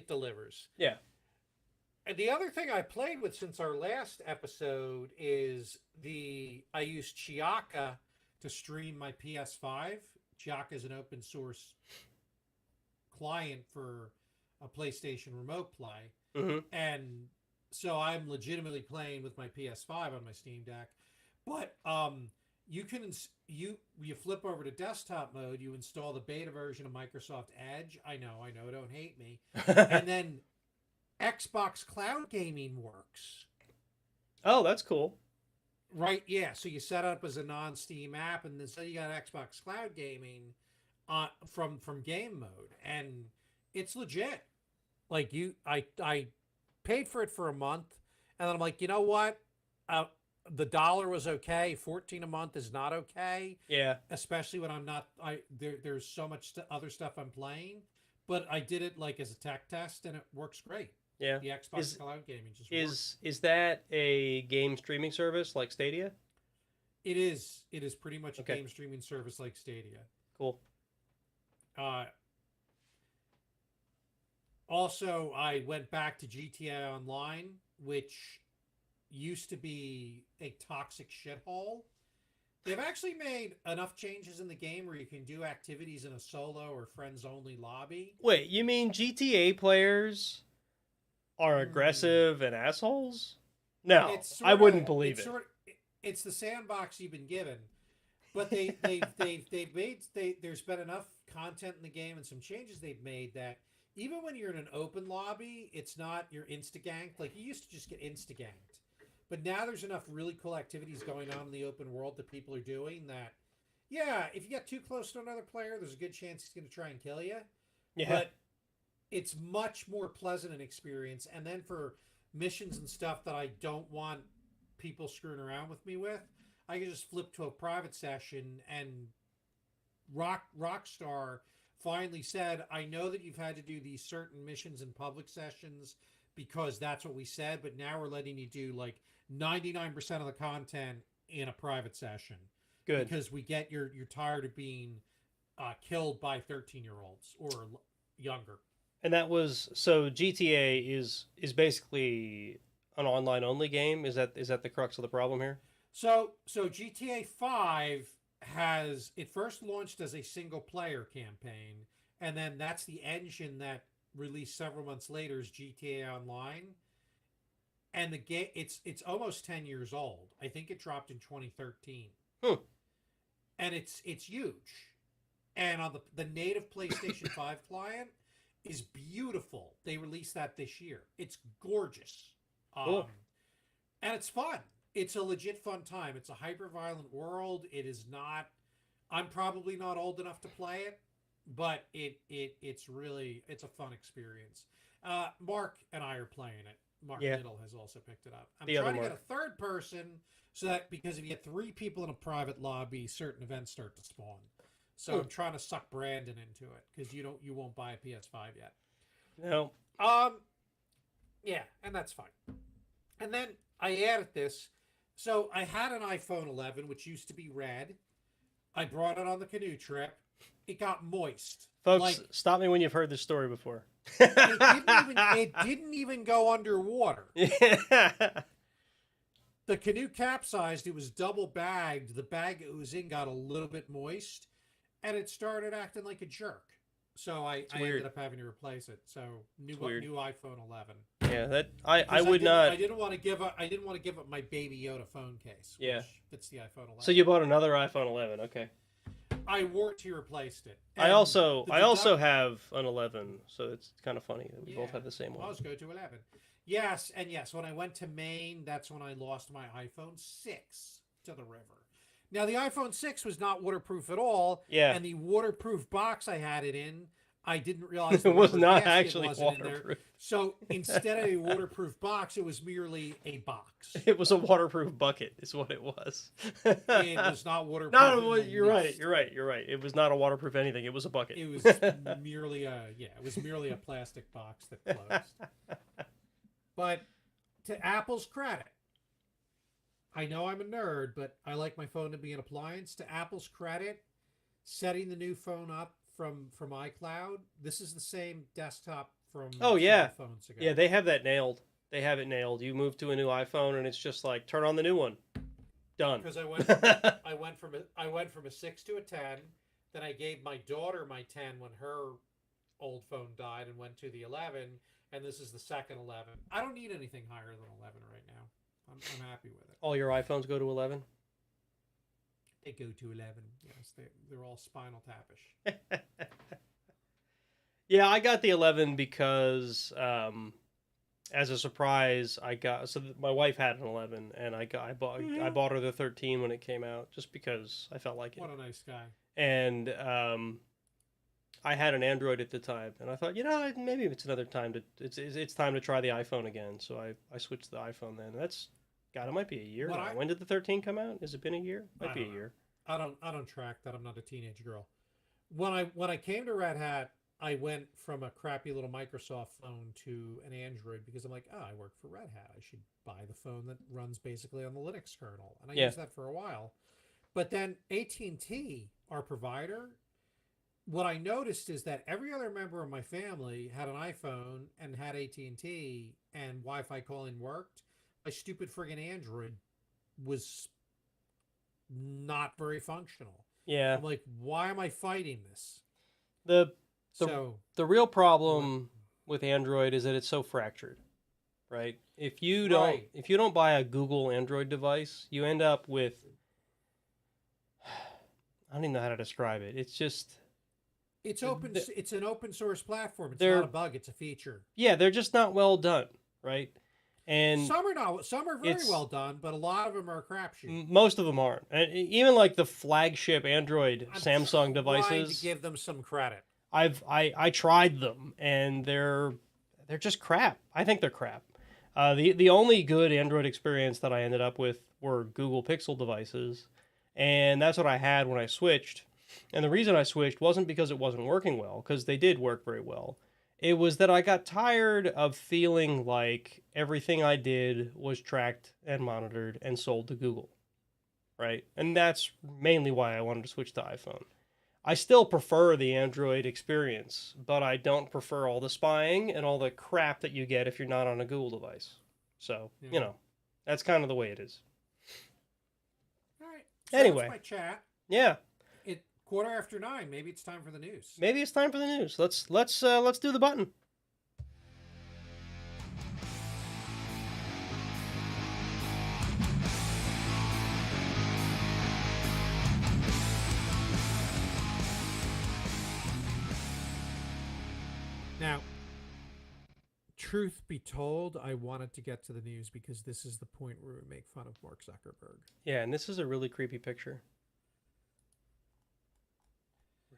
delivers. Yeah. And the other thing I played with since our last episode is I used Chiaka to stream my PS5. Chiaka is an open source client for a PlayStation Remote Play. Mm-hmm. And so I'm legitimately playing with my PS5 on my Steam Deck. But you can you flip over to desktop mode, you install the beta version of Microsoft Edge. I know, don't hate me. And then Xbox Cloud Gaming works. Oh, that's cool. Right, yeah. So you set up as a non-Steam app, and then so you got Xbox Cloud Gaming from game mode, and it's legit. Like I paid for it for a month, and then I'm like, you know what? The dollar was okay. 14 a month is not okay. Yeah. Especially when I'm not. There's so much other stuff I'm playing, but I did it like as a tech test, and it works great. Yeah. The Xbox Cloud Gaming just works. Is that a game streaming service like Stadia? It is. It is pretty much a Okay. game streaming service like Stadia. Cool. Also, I went back to GTA Online, which used to be a toxic shithole. They've actually made enough changes in the game where you can do activities in a solo or friends-only lobby. Wait, you mean GTA players are aggressive and assholes? No, I wouldn't believe it. It's the sandbox you've been given, but they've made there's been enough content in the game and some changes they've made that even when you're in an open lobby, it's not you're insta-ganked. Like you used to just get insta-ganked, but now there's enough really cool activities going on in the open world that people are doing that. Yeah, if you get too close to another player, there's a good chance he's going to try and kill you. Yeah. But it's much more pleasant an experience. And then for missions and stuff that I don't want people screwing around with me with, I can just flip to a private session. And Rockstar finally said, I know that you've had to do these certain missions in public sessions because that's what we said, but now we're letting you do like 99% of the content in a private session. Good. Because we get you're tired of being killed by 13-year-olds or younger. And that was so GTA is basically an online only game. Is that the crux of the problem here? So GTA 5 it first launched as a single player campaign, and then that's the engine that released several months later is GTA Online. And the game it's almost 10 years old. I think it dropped in 2013. And it's huge. And on the native PlayStation 5 client is beautiful. They released that this year. It's gorgeous. Cool. And it's fun. It's a legit fun time. It's a hyper-violent world. It is not... I'm probably not old enough to play it, but it's a fun experience. Mark and I are playing it. Mark Little has also picked it up. I'm trying to get a third person so that because if you get 3 people in a private lobby, certain events start to spawn. So I'm trying to suck Brandon into it because you won't buy a PS5 yet. No. Yeah, and that's fine. And then I added this. So I had an iPhone 11, which used to be red. I brought it on the canoe trip. It got moist. Folks, stop me when you've heard this story before. It didn't even go underwater. Yeah. The canoe capsized. It was double bagged. The bag it was in got a little bit moist, and it started acting like a jerk. So I ended up having to replace it. So new iPhone 11. Yeah, that I would not. I didn't want to give up my Baby Yoda phone case. Which fits the iPhone 11. So you bought another iPhone 11, okay? I warranty replaced it. I also have an 11, so it's kind of funny that we both have the same one. Let's go to 11. Yes, and yes, when I went to Maine, that's when I lost my iPhone 6 to the river. Now, the iPhone 6 was not waterproof at all. Yeah. And the waterproof box I had it in, I didn't realize It the was rubber not gasket actually wasn't in there. waterproof. So instead of a waterproof box, it was merely a box. It was a waterproof bucket, is what it was. It was not waterproof. No, in the you're right. least. You're right. You're right. It was not a waterproof anything. It was a bucket. It was merely a plastic box that closed. But to Apple's credit, I know I'm a nerd, but I like my phone to be an appliance. To Apple's credit, setting the new phone up from iCloud, this is the same desktop from Oh, yeah. phones ago. Yeah, they have that nailed. They have it nailed. You move to a new iPhone, and it's just like turn on the new one. Done. Because I went from a 6 to a 10. Then I gave my daughter my 10 when her old phone died, and went to the 11. And this is the second 11. I don't need anything higher than 11 right now. I'm happy with it. All your iPhones go to 11. They go to 11. Yes, they're all Spinal Tap-ish. Yeah, I got the 11 because as a surprise, my wife had an 11, and I bought her the 13 when it came out just because I felt like it. What a nice guy. And I had an Android at the time, and I thought, maybe it's another time it's time to try the iPhone again. So I switched to the iPhone then. It might be a year now. When did the 13 come out? Has it been a year? Might be a year. I don't track that. I'm not a teenage girl. When I came to Red Hat, I went from a crappy little Microsoft phone to an Android because I'm like, I work for Red Hat. I should buy the phone that runs basically on the Linux kernel. And I used that for a while. But then AT&T, our provider, what I noticed is that every other member of my family had an iPhone and had AT&T, and Wi-Fi calling worked. My stupid friggin' Android was not very functional. Yeah. I'm like, why am I fighting this? The real problem with Android is that it's so fractured, right? If you don't buy a Google Android device, you end up with, I don't even know how to describe it. It's just it's an open source platform. It's not a bug, it's a feature. Yeah, they're just not well done, right? And some are very well done, but a lot of them are a crapshoot. Most of them aren't. And even like the flagship Android Samsung devices, trying to give them some credit. I tried them, and they're just crap. I think they're crap. The only good Android experience that I ended up with were Google Pixel devices, and that's what I had when I switched. And the reason I switched wasn't because it wasn't working well, because they did work very well. It was that I got tired of feeling like everything I did was tracked and monitored and sold to Google, right? And that's mainly why I wanted to switch to iPhone. I still prefer the Android experience, but I don't prefer all the spying and all the crap that you get if you're not on a Google device. So, that's kind of the way it is. All right. So anyway. That's my chat. Yeah. 9:15. Maybe it's time for the news. Maybe it's time for the news. Let's do the button. Now, truth be told, I wanted to get to the news because this is the point where we make fun of Mark Zuckerberg. Yeah, and this is a really creepy picture.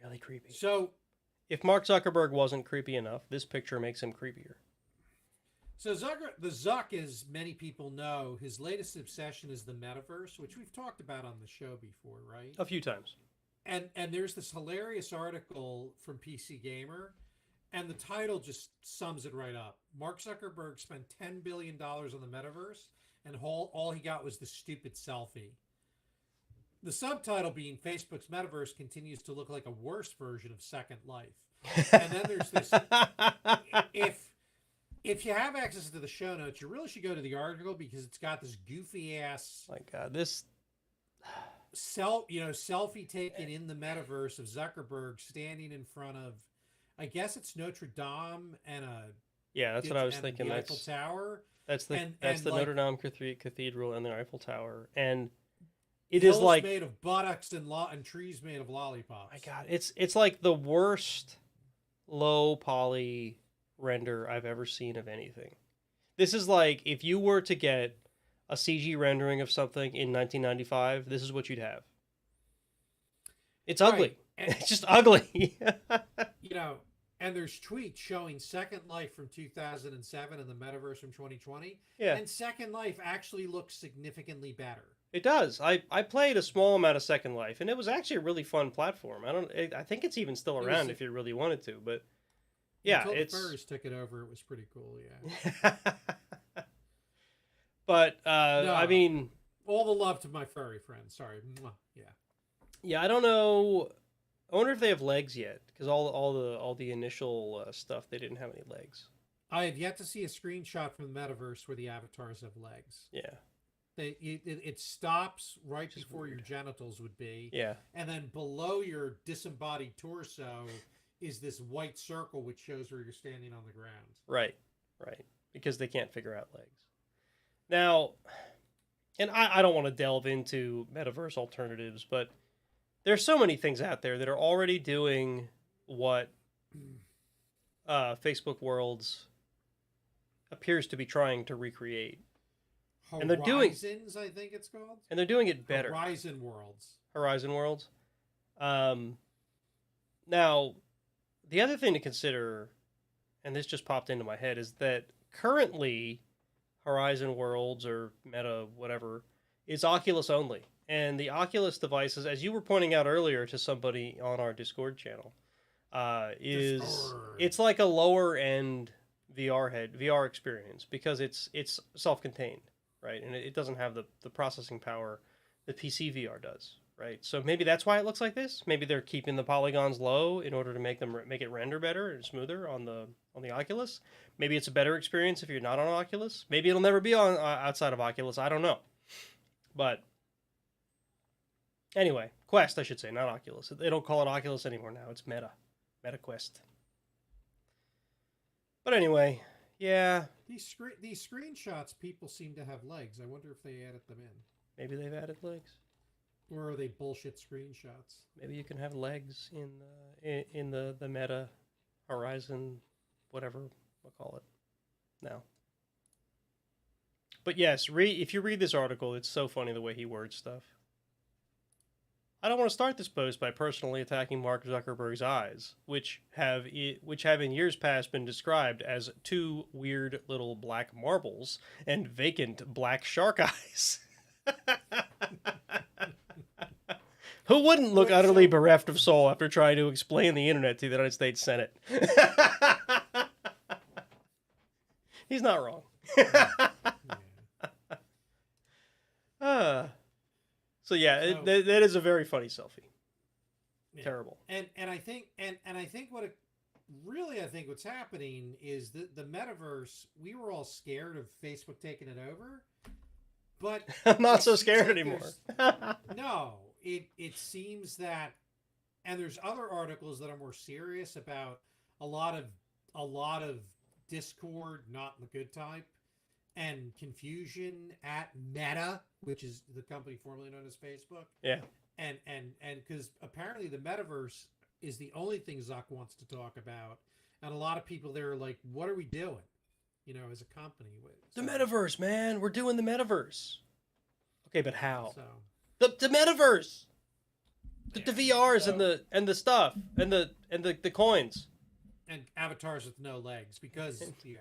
Really creepy. So, if Mark Zuckerberg wasn't creepy enough, this picture makes him creepier. So the Zuck, as many people know, his latest obsession is the metaverse, which we've talked about on the show before, right? A few times. And there's this hilarious article from PC Gamer, and the title just sums it right up. Mark Zuckerberg spent $10 billion on the metaverse, and all he got was the stupid selfie. The subtitle being Facebook's metaverse continues to look like a worse version of Second Life. And then there's this, if you have access to the show notes, you really should go to the article because it's got this goofy ass. My God, this selfie taken in the metaverse of Zuckerberg standing in front of, I guess it's Notre Dame and that's what I was thinking. The Eiffel Tower. That's the like, Notre Dame Cathedral and the Eiffel Tower, and it is like made of buttocks and trees made of lollipops. My God, it's like the worst low poly render I've ever seen of anything. This is like if you were to get a CG rendering of something in 1995, this is what you'd have. It's ugly. It's just ugly. And there's tweets showing Second Life from 2007 and the Metaverse from 2020. Yeah. And Second Life actually looks significantly better. It does. I played a small amount of Second Life, and it was actually a really fun platform. I think it's even still around if you really wanted to, but yeah, Until it's. the furries took it over. It was pretty cool. Yeah. But No. I mean, All the love to my furry friends. Sorry. Mwah. Yeah. yeah, I don't know. I wonder if they have legs yet, because all the initial stuff, they didn't have any legs. I have yet to see a screenshot from the Metaverse where the avatars have legs. Yeah. It stops right Which is before your weird. genitals would be. Yeah. And then below your disembodied torso is this white circle which shows where you're standing on the ground. Right. Right. Because they can't figure out legs. Now, and I don't want to delve into metaverse alternatives, but there's so many things out there that are already doing what Facebook Worlds appears to be trying to recreate. And they're doing- Horizons, I think it's called. And they're doing it better. Horizon Worlds. Horizon Worlds. Now, the other thing to consider, and this just popped into my head, is that currently Horizon Worlds or Meta, whatever, is Oculus only. And the Oculus devices, as you were pointing out earlier to somebody on our Discord channel, is Discord. it's like a lower end VR experience because it's self-contained, right? And it doesn't have the processing power that PC VR does, right? So maybe that's why it looks like this. Maybe they're keeping the polygons low in order to make it render better and smoother on the Oculus. Maybe it's a better experience if you're not on Oculus. Maybe it'll never be on outside of Oculus. I don't know, but anyway, Quest, I should say, not Oculus. They don't call it Oculus anymore now. It's Meta Quest. But anyway, yeah, These screenshots, people seem to have legs. I wonder if they added them in. maybe they've added legs. Or are they bullshit screenshots? Maybe you can have legs in the Meta Horizon, whatever we'll call it now. But yes, if you read this article, it's so funny the way he words stuff. I don't want to start this post by personally attacking Mark Zuckerberg's eyes, which have in years past been described as two weird little black marbles and vacant black shark eyes. Who wouldn't look utterly bereft of soul after trying to explain the internet to the United States Senate? He's not wrong. So yeah, that is a very funny selfie. Yeah. Terrible. And I think what's happening is the metaverse. We were all scared of Facebook taking it over, but I'm not so it seems scared like anymore. No, it seems that, and there's other articles that are more serious about a lot of discord, not the good type, and confusion at Meta, which is the company formerly known as Facebook. Yeah. And because apparently the metaverse is the only thing Zuck wants to talk about, and a lot of people there are like, "What are we doing?" As a company. The metaverse, man. We're doing the metaverse. Okay, but how? So The metaverse. The VRs So- and the stuff and the coins. and avatars with no legs because yeah.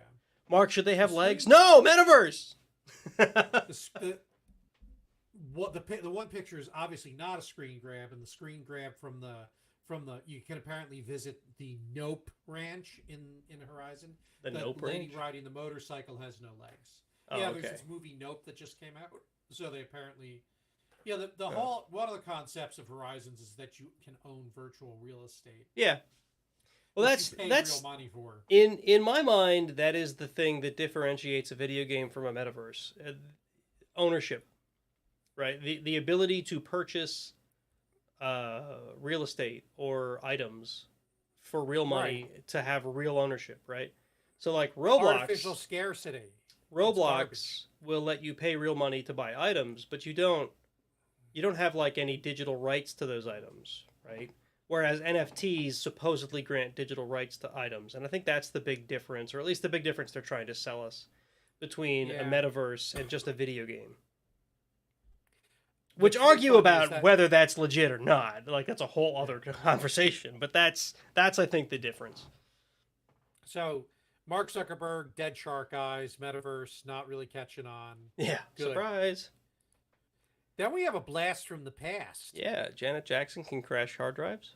Mark, should they have The legs? screen- No, metaverse. The one picture is obviously not a screen grab, and the screen grab from the you can apparently visit the Nope Ranch in Horizon. The Nope lady Ranch? riding the motorcycle has no legs. Oh, yeah, okay. there's this movie Nope that just came out, so they apparently. Yeah, the whole one of the concepts of Horizons is that you can own virtual real estate. Yeah. Well, which you pay that's real money for. in my mind, that is the thing that differentiates a video game from a metaverse. Ownership, right? The ability to purchase real estate or items for real money to have real ownership, right? So like Artificial scarcity. Roblox will let you pay real money to buy items, but you don't have like any digital rights to those items, right? Whereas NFTs supposedly grant digital rights to items. And I think that's the big difference, or at least the big difference they're trying to sell us between a Yeah. metaverse and just a video game. But Which the argue funny is about that- whether that's legit or not. Like that's a whole other conversation. But that's I think the difference. So Mark Zuckerberg, dead shark eyes, metaverse, not really catching on. Yeah, Good. surprise. Then we have a blast from the past. Yeah, Janet Jackson can crash hard drives.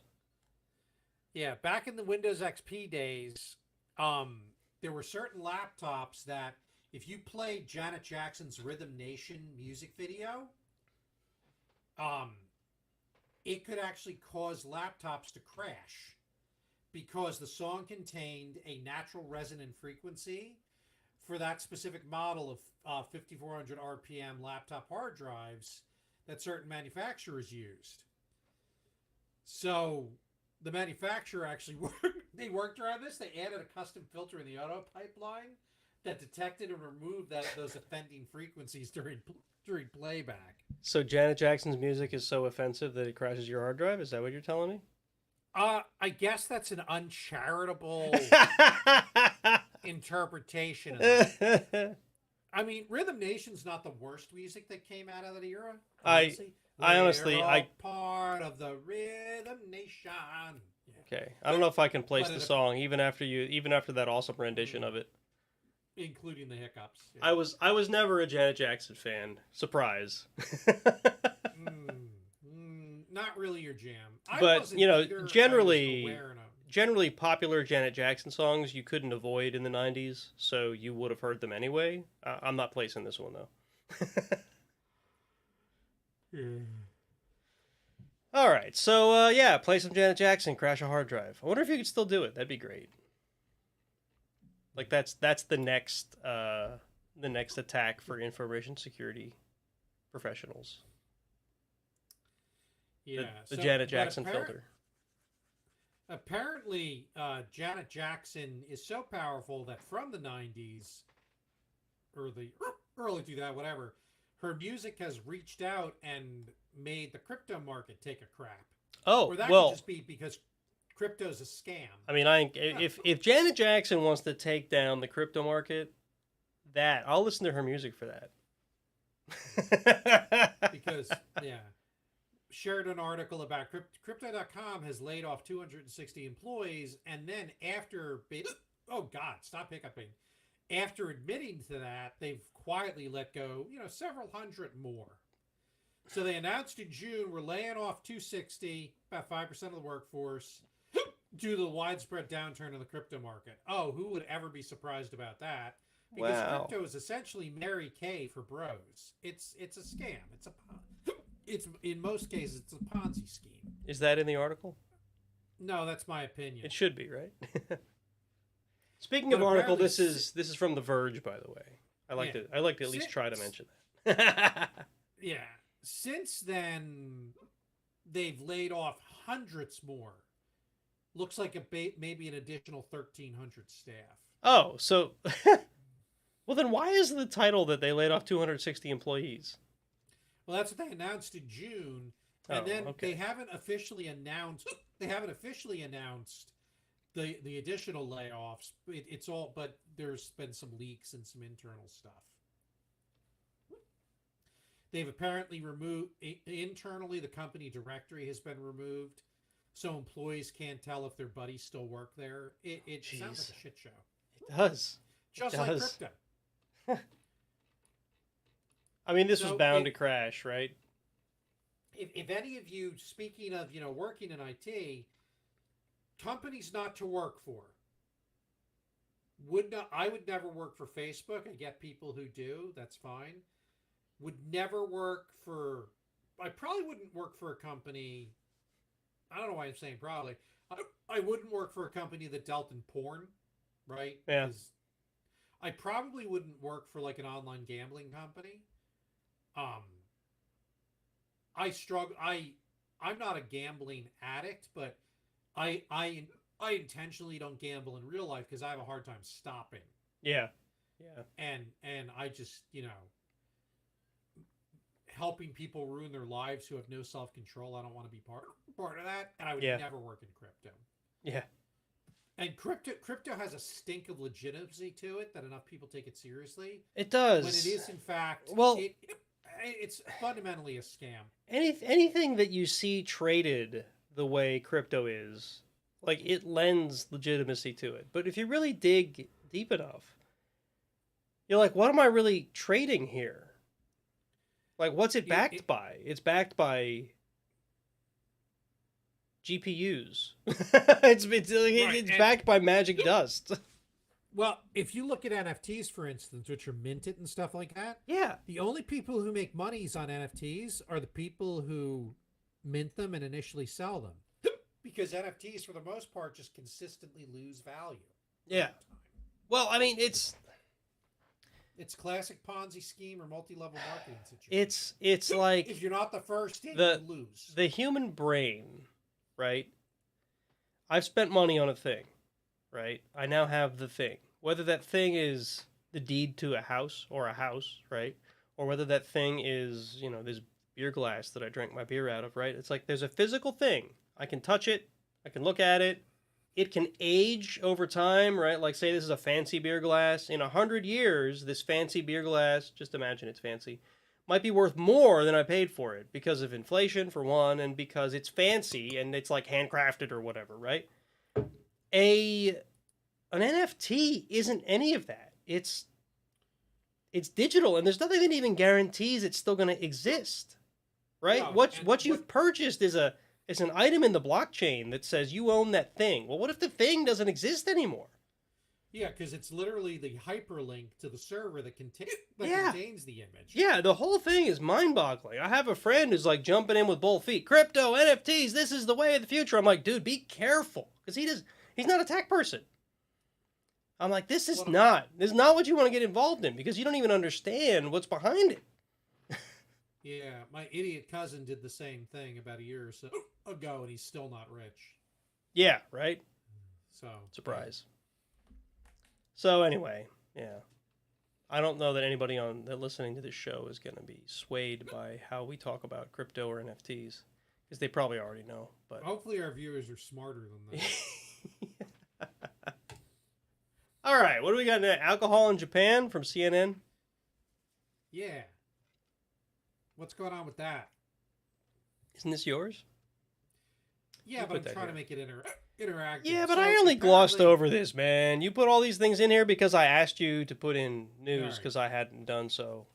Yeah, back in the Windows XP days, there were certain laptops that if you played Janet Jackson's Rhythm Nation music video, it could actually cause laptops to crash because the song contained a natural resonant frequency for that specific model of 5400 RPM laptop hard drives that certain manufacturers used. So the manufacturer actually worked around this. They added a custom filter in the auto pipeline that detected and removed those offending frequencies during playback. So Janet Jackson's music is so offensive that it crashes your hard drive? Is that what you're telling me? I guess that's an uncharitable interpretation of that. I mean, Rhythm Nation's not the worst music that came out of that era. I honestly, We're all part of the Rhythm Nation. Yeah. Okay, I don't know if I can place But the song even after that awesome rendition of it. Including the hiccups. Yeah. I was never a Janet Jackson fan. Surprise. Not really your jam. I But, wasn't you know, either. I was generally- aware enough. Generally popular Janet Jackson songs you couldn't avoid in the 90s, so you would have heard them anyway. I'm not placing this one though. All right, so yeah, play some Janet Jackson, crash a hard drive. I wonder if you could still do it. That'd be great. Like that's the next attack for information security professionals. Yeah, The so- Janet but Jackson filter. Apparently, Janet Jackson is so powerful that from the 90s, or the early 2000s, whatever, her music has reached out and made the crypto market take a crap. Oh, Or that well, could just be because crypto's a scam. I mean, if Janet Jackson wants to take down the crypto market, I'll listen to her music for that. Because, yeah. Shared an article about Crypto.com has laid off 260 employees, and then after, oh God, stop hiccuping. After admitting to that, they've quietly let go, several hundred more. So they announced in June we're laying off 260, about 5% of the workforce, due to the widespread downturn in the crypto market. Oh, who would ever be surprised about that? Because Wow. crypto is essentially Mary Kay for bros. It's a scam. It's in most cases it's a Ponzi scheme. Is that in the article? No, that's my opinion. It should be, right? Speaking But of article, apparently this is from The Verge, by the way. I like Yeah. to at least try to mention that. Yeah. Since then, they've laid off hundreds more. Looks like maybe an additional 1,300 staff. Oh, so well then why is the title that they laid off 260 employees? Well, that's what they announced in June, and Oh, then okay. they haven't officially announced. They haven't officially announced the additional layoffs. It's all, but there's been some leaks and some internal stuff. They've apparently removed internally. The company directory has been removed, so employees can't tell if their buddies still work there. It sounds Jeez. like a shit show, It does. just It like does. crypto. I mean, this was So bound to crash, right? If any of you, speaking of working in IT, companies not to work for. I would never work for Facebook. I get people who do. That's fine. Would never work for. I probably wouldn't work for a company. I don't know why I'm saying probably. I wouldn't work for a company that dealt in porn, right? Yeah. 'Cause I probably wouldn't work for like an online gambling company. I struggle. I'm not a gambling addict, but I intentionally don't gamble in real life because I have a hard time stopping. Yeah. Yeah. And I just helping people ruin their lives who have no self control. I don't want to be part of that, and I would Yeah. never work in crypto. Yeah. And crypto has a stink of legitimacy to it that enough people take it seriously. It does. When it is in fact, Well- it's fundamentally a scam. Anything that you see traded the way crypto is, Like, it lends legitimacy to it. But if you really dig deep enough, you're like, what am I really trading here? Like, what's it backed by? It's backed by GPUs. It's backed by magic dust. Well, if you look at NFTs, for instance, which are minted and stuff like that, Yeah. the only people who make monies on NFTs are the people who mint them and initially sell them. Because NFTs, for the most part, just consistently lose value. Yeah. Well, I mean, it's classic Ponzi scheme or multi-level marketing situation. it's like if you're not the first in, the- you lose. the human brain, right? I've spent money on a thing, right? I now have the thing. Whether that thing is the deed to a house, right? Or whether that thing is, this beer glass that I drank my beer out of, right? It's like there's a physical thing. I can touch it. I can look at it. It can age over time, right? Like, say this is a fancy beer glass. In 100 years, this fancy beer glass, just imagine it's fancy, might be worth more than I paid for it because of inflation, for one, and because it's fancy and it's like handcrafted or whatever, right? An NFT isn't any of that. It's digital, and there's nothing that even guarantees it's still going to exist, right? No, What you've purchased is an item in the blockchain that says you own that thing. Well, what if the thing doesn't exist anymore? Yeah, because it's literally the hyperlink to the server that contains the image. Yeah, the whole thing is mind-boggling. I have a friend who's like jumping in with both feet. Crypto, NFTs, this is the way of the future. I'm like, dude, be careful, because he's not a tech person. I'm like, this is not what you want to get involved in, because you don't even understand what's behind it. Yeah, my idiot cousin did the same thing about a year or so ago, and he's still not rich. Yeah, right? So Surprise. So anyway, yeah. I don't know that anybody that listening to this show is going to be swayed by how we talk about crypto or NFTs, because they probably already know. But hopefully our viewers are smarter than that. All right, what do we got now? Alcohol in Japan from CNN? Yeah. What's going on with that? Isn't this yours? Yeah, but I'm trying to make it interactive. Yeah, but I only glossed over this, man. You put all these things in here because I asked you to put in news because I hadn't done so.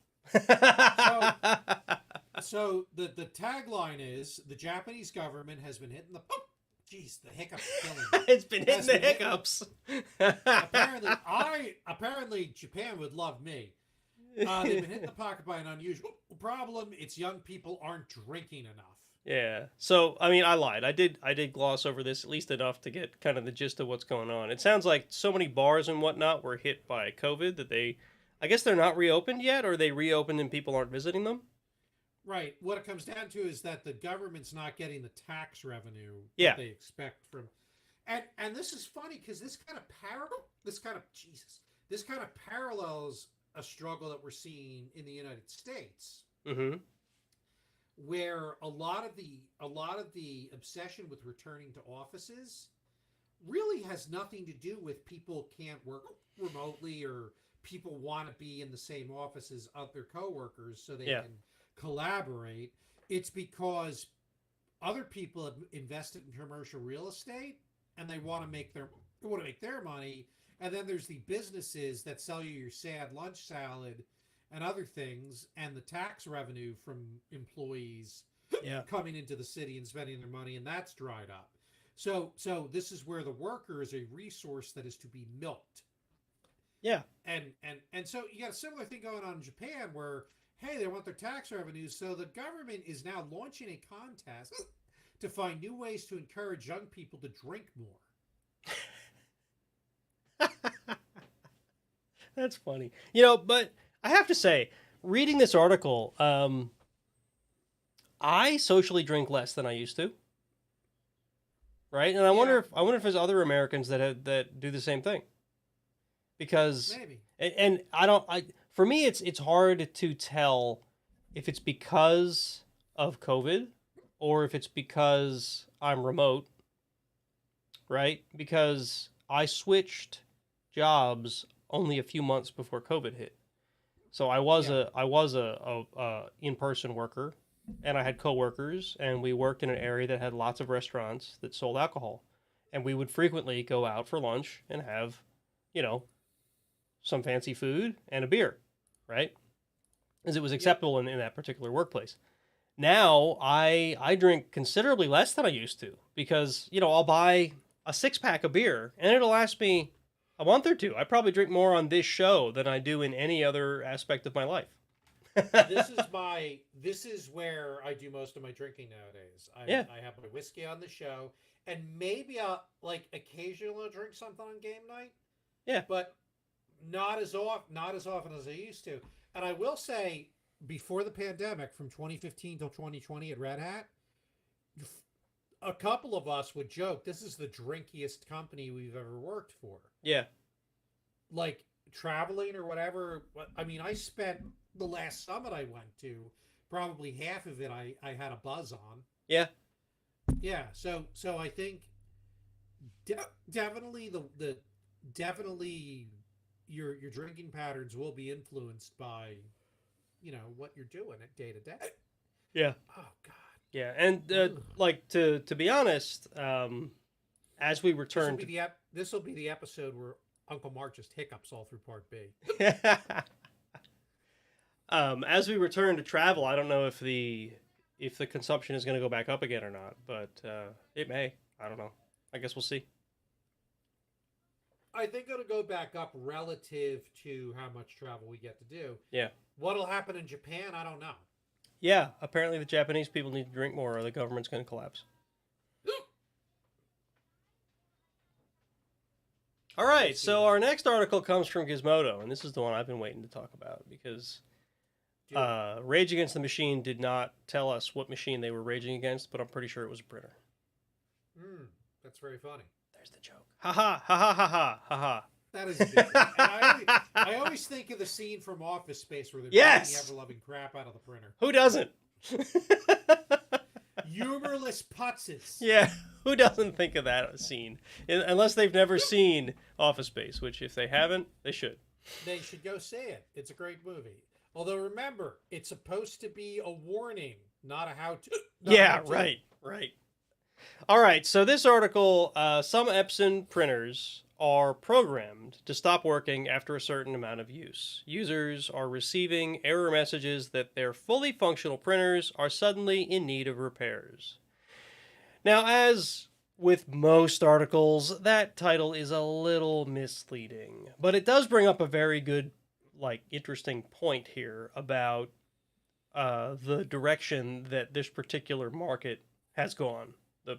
So the tagline is, the Japanese government has been hitting the... Jeez, the hiccups are killing me. It's been hitting the hiccups. Apparently Japan would love me. They've been hitting the pocket by an unusual problem. It's young people aren't drinking enough. Yeah. So, I mean, I lied. I did gloss over this at least enough to get kind of the gist of what's going on. It sounds like so many bars and whatnot were hit by COVID that I guess they're not reopened yet, or they reopened and people aren't visiting them. Right. What it comes down to is that the government's not getting the tax revenue that they expect from. And this is funny because this kind of parallels a struggle that we're seeing in the United States, where a lot of the obsession with returning to offices really has nothing to do with people can't work remotely or people want to be in the same office as other coworkers so they can collaborate. It's because other people have invested in commercial real estate and they want to make their money. And then there's the businesses that sell you your sad lunch salad and other things, and the tax revenue from employees coming into the city and spending their money, and that's dried up. So this is where the worker is a resource that is to be milked. Yeah. And so you got a similar thing going on in Japan where, hey, they want their tax revenues, so the government is now launching a contest to find new ways to encourage young people to drink more. That's funny. But I have to say, reading this article, I socially drink less than I used to. Right? And I wonder if there's other Americans that do the same thing. Because maybe. And for me it's hard to tell if it's because of COVID or if it's because I'm remote. Right? Because I switched jobs only a few months before COVID hit. So I was a in-person worker, and I had coworkers, and we worked in an area that had lots of restaurants that sold alcohol. and we would frequently go out for lunch and have, you know, some fancy food and a beer, right? As it was acceptable in that particular workplace. Now I drink considerably less than I used to because, you know, I'll buy a 6-pack of beer and it'll last me a month or two. I probably drink more on this show than I do in any other aspect of my life. This is where I do most of my drinking nowadays. I have my whiskey on the show, and maybe I'll occasionally drink something on game night. Yeah. But not as often as I used to. And I will say, before the pandemic, from 2015 till 2020 at Red Hat, a couple of us would joke, this is the drinkiest company we've ever worked for. Yeah. Like, traveling or whatever. I mean, I spent the last summit I went to, probably half of it I had a buzz on. Yeah. Yeah. So I think definitely definitely your drinking patterns will be influenced by, you know, what you're doing at day to day. Yeah. Oh God. Yeah, and like to be honest, as we return, this will be the episode where Uncle Mark just hiccups all through Part B. As we return to travel, I don't know if the consumption is going to go back up again or not, but it may. I don't know. I guess we'll see. I think it'll go back up relative to how much travel we get to do. Yeah. What'll happen in Japan, I don't know. Yeah, apparently the Japanese people need to drink more or the government's going to collapse. All right, so our next article comes from Gizmodo, and this is the one I've been waiting to talk about because Rage Against the Machine did not tell us what machine they were raging against, but I'm pretty sure it was a printer. That's very funny. There's the joke. Ha ha ha ha ha ha ha ha. That is a good one. And I always think of the scene from Office Space where they're beating the ever-loving crap out of the printer. Who doesn't? Humorless putzes. Yeah, who doesn't think of that scene? Unless they've never seen Office Space, which if they haven't, they should. They should go see it. It's a great movie. Although remember, it's supposed to be a warning, not a how-to. Right. All right, so this article, some Epson printers are programmed to stop working after a certain amount of use. Users are receiving error messages that their fully functional printers are suddenly in need of repairs. Now, as with most articles, that title is a little misleading, but it does bring up a very good, interesting point here about the direction that this particular market has gone.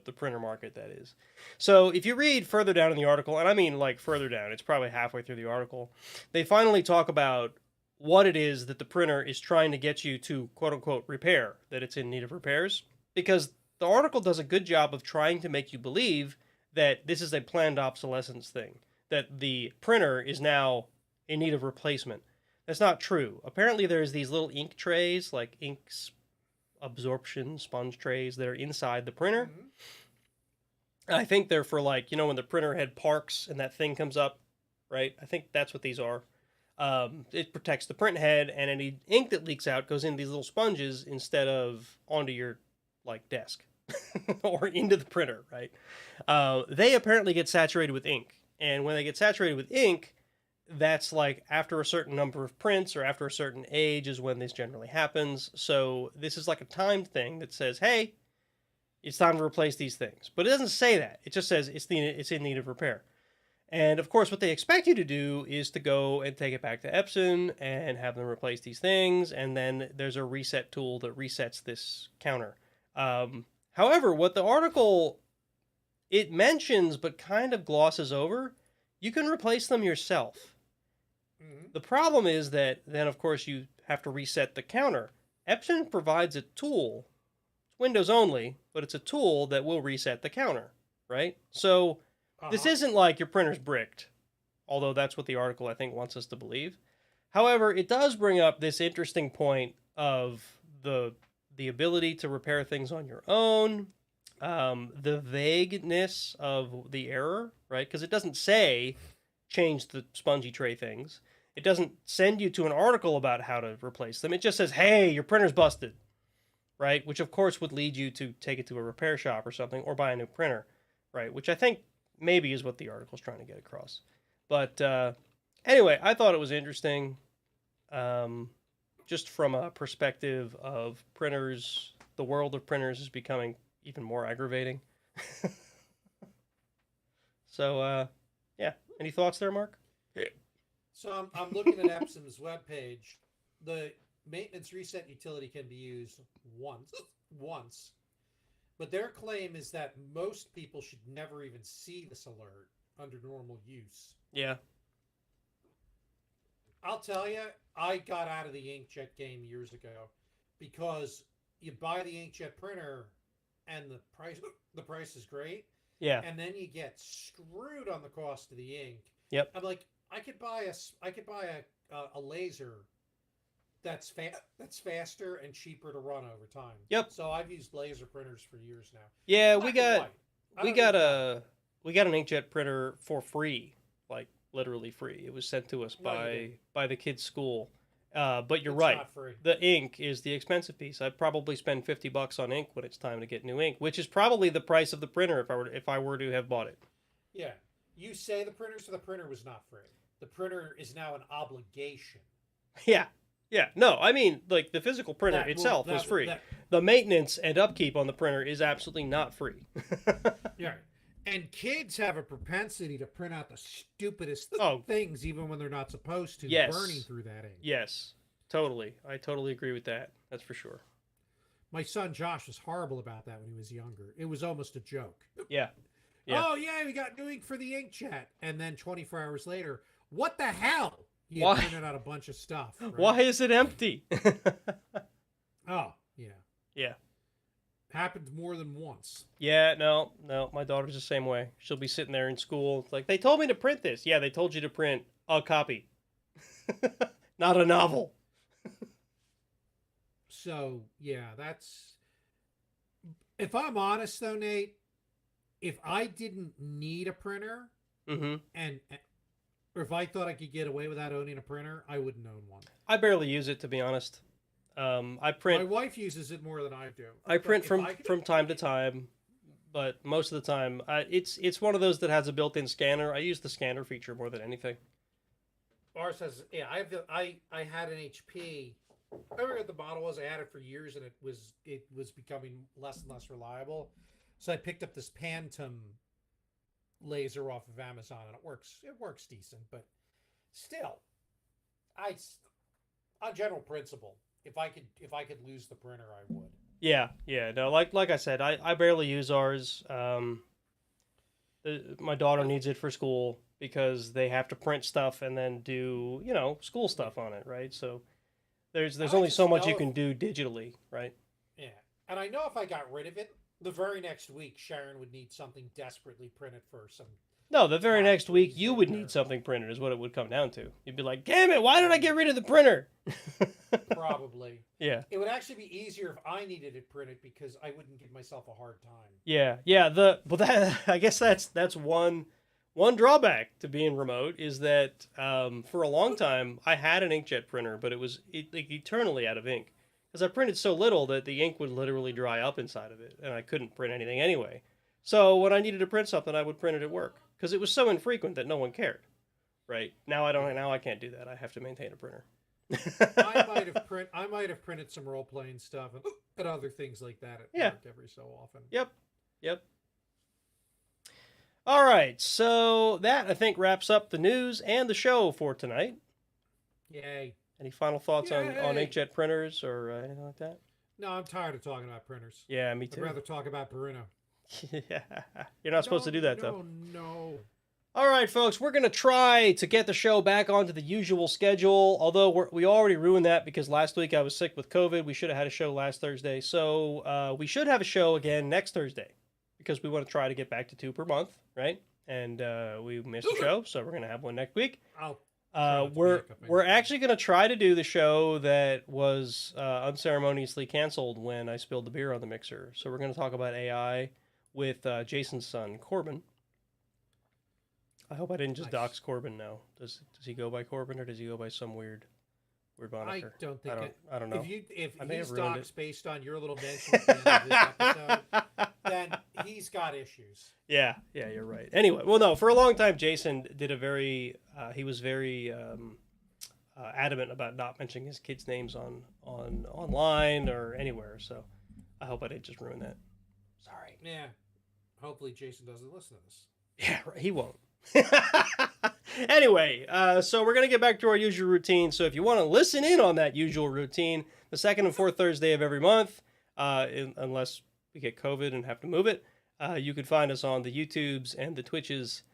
The printer market, that is. So if you read further down in the article, and I mean further down, it's probably halfway through the article, they finally talk about what it is that the printer is trying to get you to quote-unquote repair, that it's in need of repairs. Because the article does a good job of trying to make you believe that this is a planned obsolescence thing, that the printer is now in need of replacement. That's not true. Apparently there's these little ink trays, like inks absorption sponge trays that are inside the printer. Mm-hmm. I think they're for when the printer head parks and that thing comes up, right? I think that's what these are. It protects the print head, and any ink that leaks out goes in these little sponges instead of onto your desk or into the printer, right? They apparently get saturated with ink, and when they get saturated with ink, that's after a certain number of prints or after a certain age is when this generally happens. So this is a timed thing that says, hey, it's time to replace these things. But it doesn't say that. It just says it's in need of repair. And of course, what they expect you to do is to go and take it back to Epson and have them replace these things. And then there's a reset tool that resets this counter. However, what the article, it mentions but kind of glosses over, you can replace them yourself. Mm-hmm. The problem is that then, of course, you have to reset the counter. Epson provides a tool, it's Windows only, but it's a tool that will reset the counter, right? So this isn't like your printer's bricked, although that's what the article, I think, wants us to believe. However, it does bring up this interesting point of the ability to repair things on your own, the vagueness of the error, right? Because it doesn't say change the spongy tray things. It doesn't send you to an article about how to replace them. It just says, hey, your printer's busted, right? Which, of course, would lead you to take it to a repair shop or something or buy a new printer, right? Which I think maybe is what the article's trying to get across. But anyway, I thought it was interesting. Just from a perspective of printers, the world of printers is becoming even more aggravating. So, yeah. Any thoughts there, Mark? So I'm looking at Epsom's webpage. The maintenance reset utility can be used once, but their claim is that most people should never even see this alert under normal use. Yeah. I'll tell you, I got out of the inkjet game years ago because you buy the inkjet printer and the price is great. Yeah. And then you get screwed on the cost of the ink. Yep. I'm like, I could buy a laser that's faster and cheaper to run over time. Yep. So I've used laser printers for years now. Yeah, Black and white. we got an inkjet printer for free, like literally free. It was sent to us No, you by the kids' school. But you're It's right. not free. The ink is the expensive piece. I'd probably spend $50 on ink when it's time to get new ink, which is probably the price of the printer if I were to have bought it. Yeah. You say the printer was not free. The printer is now an obligation. Yeah. Yeah. No, I mean, like the physical printer itself is free. The maintenance and upkeep on the printer is absolutely not free. Yeah. And kids have a propensity to print out the stupidest Oh. things even when they're not supposed to, Yes. burning through that ink. Yes. Totally. I totally agree with that. That's for sure. My son Josh was horrible about that when he was younger. It was almost a joke. Yeah. Yeah. Oh, yeah, we got new ink for the inkjet. And then 24 hours later, what the hell? He had Why? printed out a bunch of stuff. Right? Why is it empty? Oh, yeah. Yeah. Happened more than once. Yeah, no, my daughter's the same way. She'll be sitting there in school. It's like, they told me to print this. Yeah, they told you to print a copy, not a novel. So, yeah, that's... If I'm honest, though, Nate, if I didn't need a printer, Mm-hmm. or if I thought I could get away without owning a printer, I wouldn't own one. I barely use it, to be honest. I My print wife uses it more than I do. I print If from I could- from time to time, but most of the time, it's one of those that has a built-in scanner. I use the scanner feature more than anything. Ours has, yeah. I had an HP. I remember what the model was. I had it for years, and it was becoming less and less reliable. So I picked up this Phantom laser off of Amazon, and it works decent, but still, on general principle, if I could lose the printer, I would. Yeah, no, like I said, I barely use ours. My daughter needs it for school because they have to print stuff and then do, school stuff on it, right? So there's I only just so much know you if- can do digitally, right? Yeah, and I know if I got rid of it, the very next week, Sharon would need something desperately printed for some. No, the very next week Please you sit would there. need something printed is what it would come down to. You'd be like, damn it, why did I get rid of the printer? Probably. Yeah. It would actually be easier if I needed it printed because I wouldn't give myself a hard time. Yeah. I guess that's one drawback to being remote is that for a long time I had an inkjet printer, but it was like eternally out of ink because I printed so little that the ink would literally dry up inside of it, and I couldn't print anything anyway. So when I needed to print something, I would print it at work because it was so infrequent that no one cared. Right now, I can't do that. I have to maintain a printer. I might have printed some role playing stuff and other things like that at Yeah. work every so often. Yep. All right, so that I think wraps up the news and the show for tonight. Yay. Any final thoughts on Yay. inkjet printers or anything like that? No, I'm tired of talking about printers. Yeah, me I'd too. rather talk about Bruno. Yeah, you're not supposed to do that though. No. All right, folks, we're gonna try to get the show back onto the usual schedule. Although we already ruined that because last week I was sick with COVID. We should have had a show last Thursday, so we should have a show again next Thursday because we want to try to get back to 2 per month, right? And we missed a show, so we're gonna have one next week. I'll try not to We're hiccup we're anything. actually going to try to do the show that was unceremoniously canceled when I spilled the beer on the mixer. So we're going to talk about AI with Jason's son Corbin. I hope I didn't just Nice. dox Corbin now. Does he go by Corbin or does he go by some weird I moniker? don't think I don't know. If I may he's have ruined docs based on your little mention at the end of this episode, then he's got issues. Yeah, you're right. Anyway, well, no, for a long time, Jason did a very, he was very adamant about not mentioning his kids' names on online or anywhere. So I hope I didn't just ruin that. Sorry. Yeah. Hopefully Jason doesn't listen to this. Yeah, right, he won't. Anyway, so we're going to get back to our usual routine. So if you want to listen in on that usual routine, the second and fourth Thursday of every month, unless we get COVID and have to move it, you can find us on the YouTubes and the Twitches.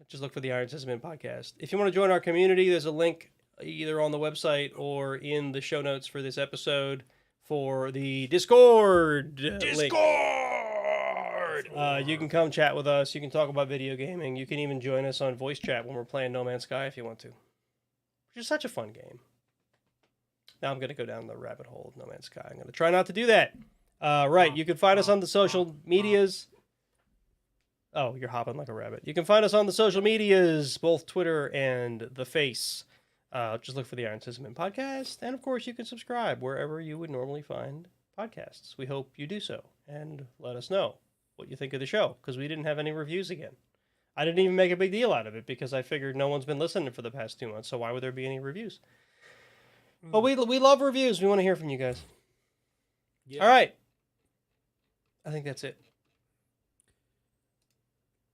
Just look for the Iron Sysadmin podcast. If you want to join our community, there's a link either on the website or in the show notes for this episode for the Discord link. You can come chat with us. You can talk about video gaming. You can even join us on voice chat when we're playing No Man's Sky if you want to. Which is such a fun game. Now I'm going to go down the rabbit hole of No Man's Sky. I'm going to try not to do that. Right, you can find us on the social medias. Oh, you're hopping like a rabbit. You can find us on the social medias, both Twitter and the Face. Just look for the Iron Sysadmin podcast. And, of course, you can subscribe wherever you would normally find podcasts. We hope you do so. And let us know what you think of the show, because we didn't have any reviews again. I didn't even make a big deal out of it because I figured no one's been listening for the past 2 months, so why would there be any reviews? But we love reviews. We want to hear from you guys. Yeah. All right. I think that's it.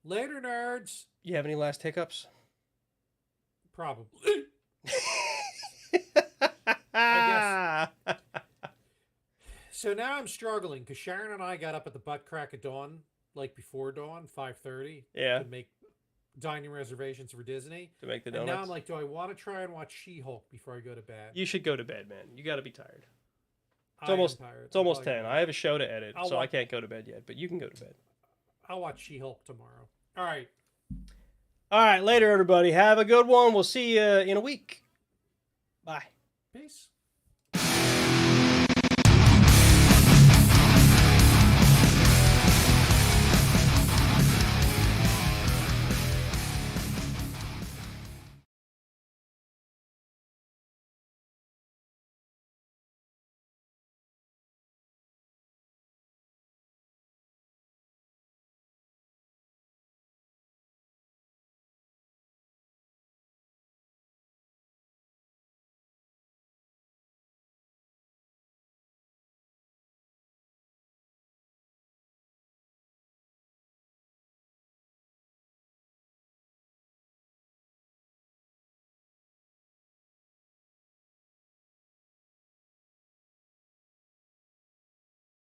Later, nerds. You have any last hiccups? Probably. I guess. So now I'm struggling because Sharon and I got up at the butt crack of dawn, like before dawn, 5:30. Yeah. To make dining reservations for Disney. To make the And donuts. now I'm like, do I want to try and watch She-Hulk before I go to bed? You should go to bed, man. You got to be tired. I am tired. It's almost I'm 10. probably I have a show to edit, I'll so I watch- can't go to bed yet, but you can go to bed. I'll watch She-Hulk tomorrow. All right. All right, later, everybody. Have a good one. We'll see you in a week. Bye. Peace.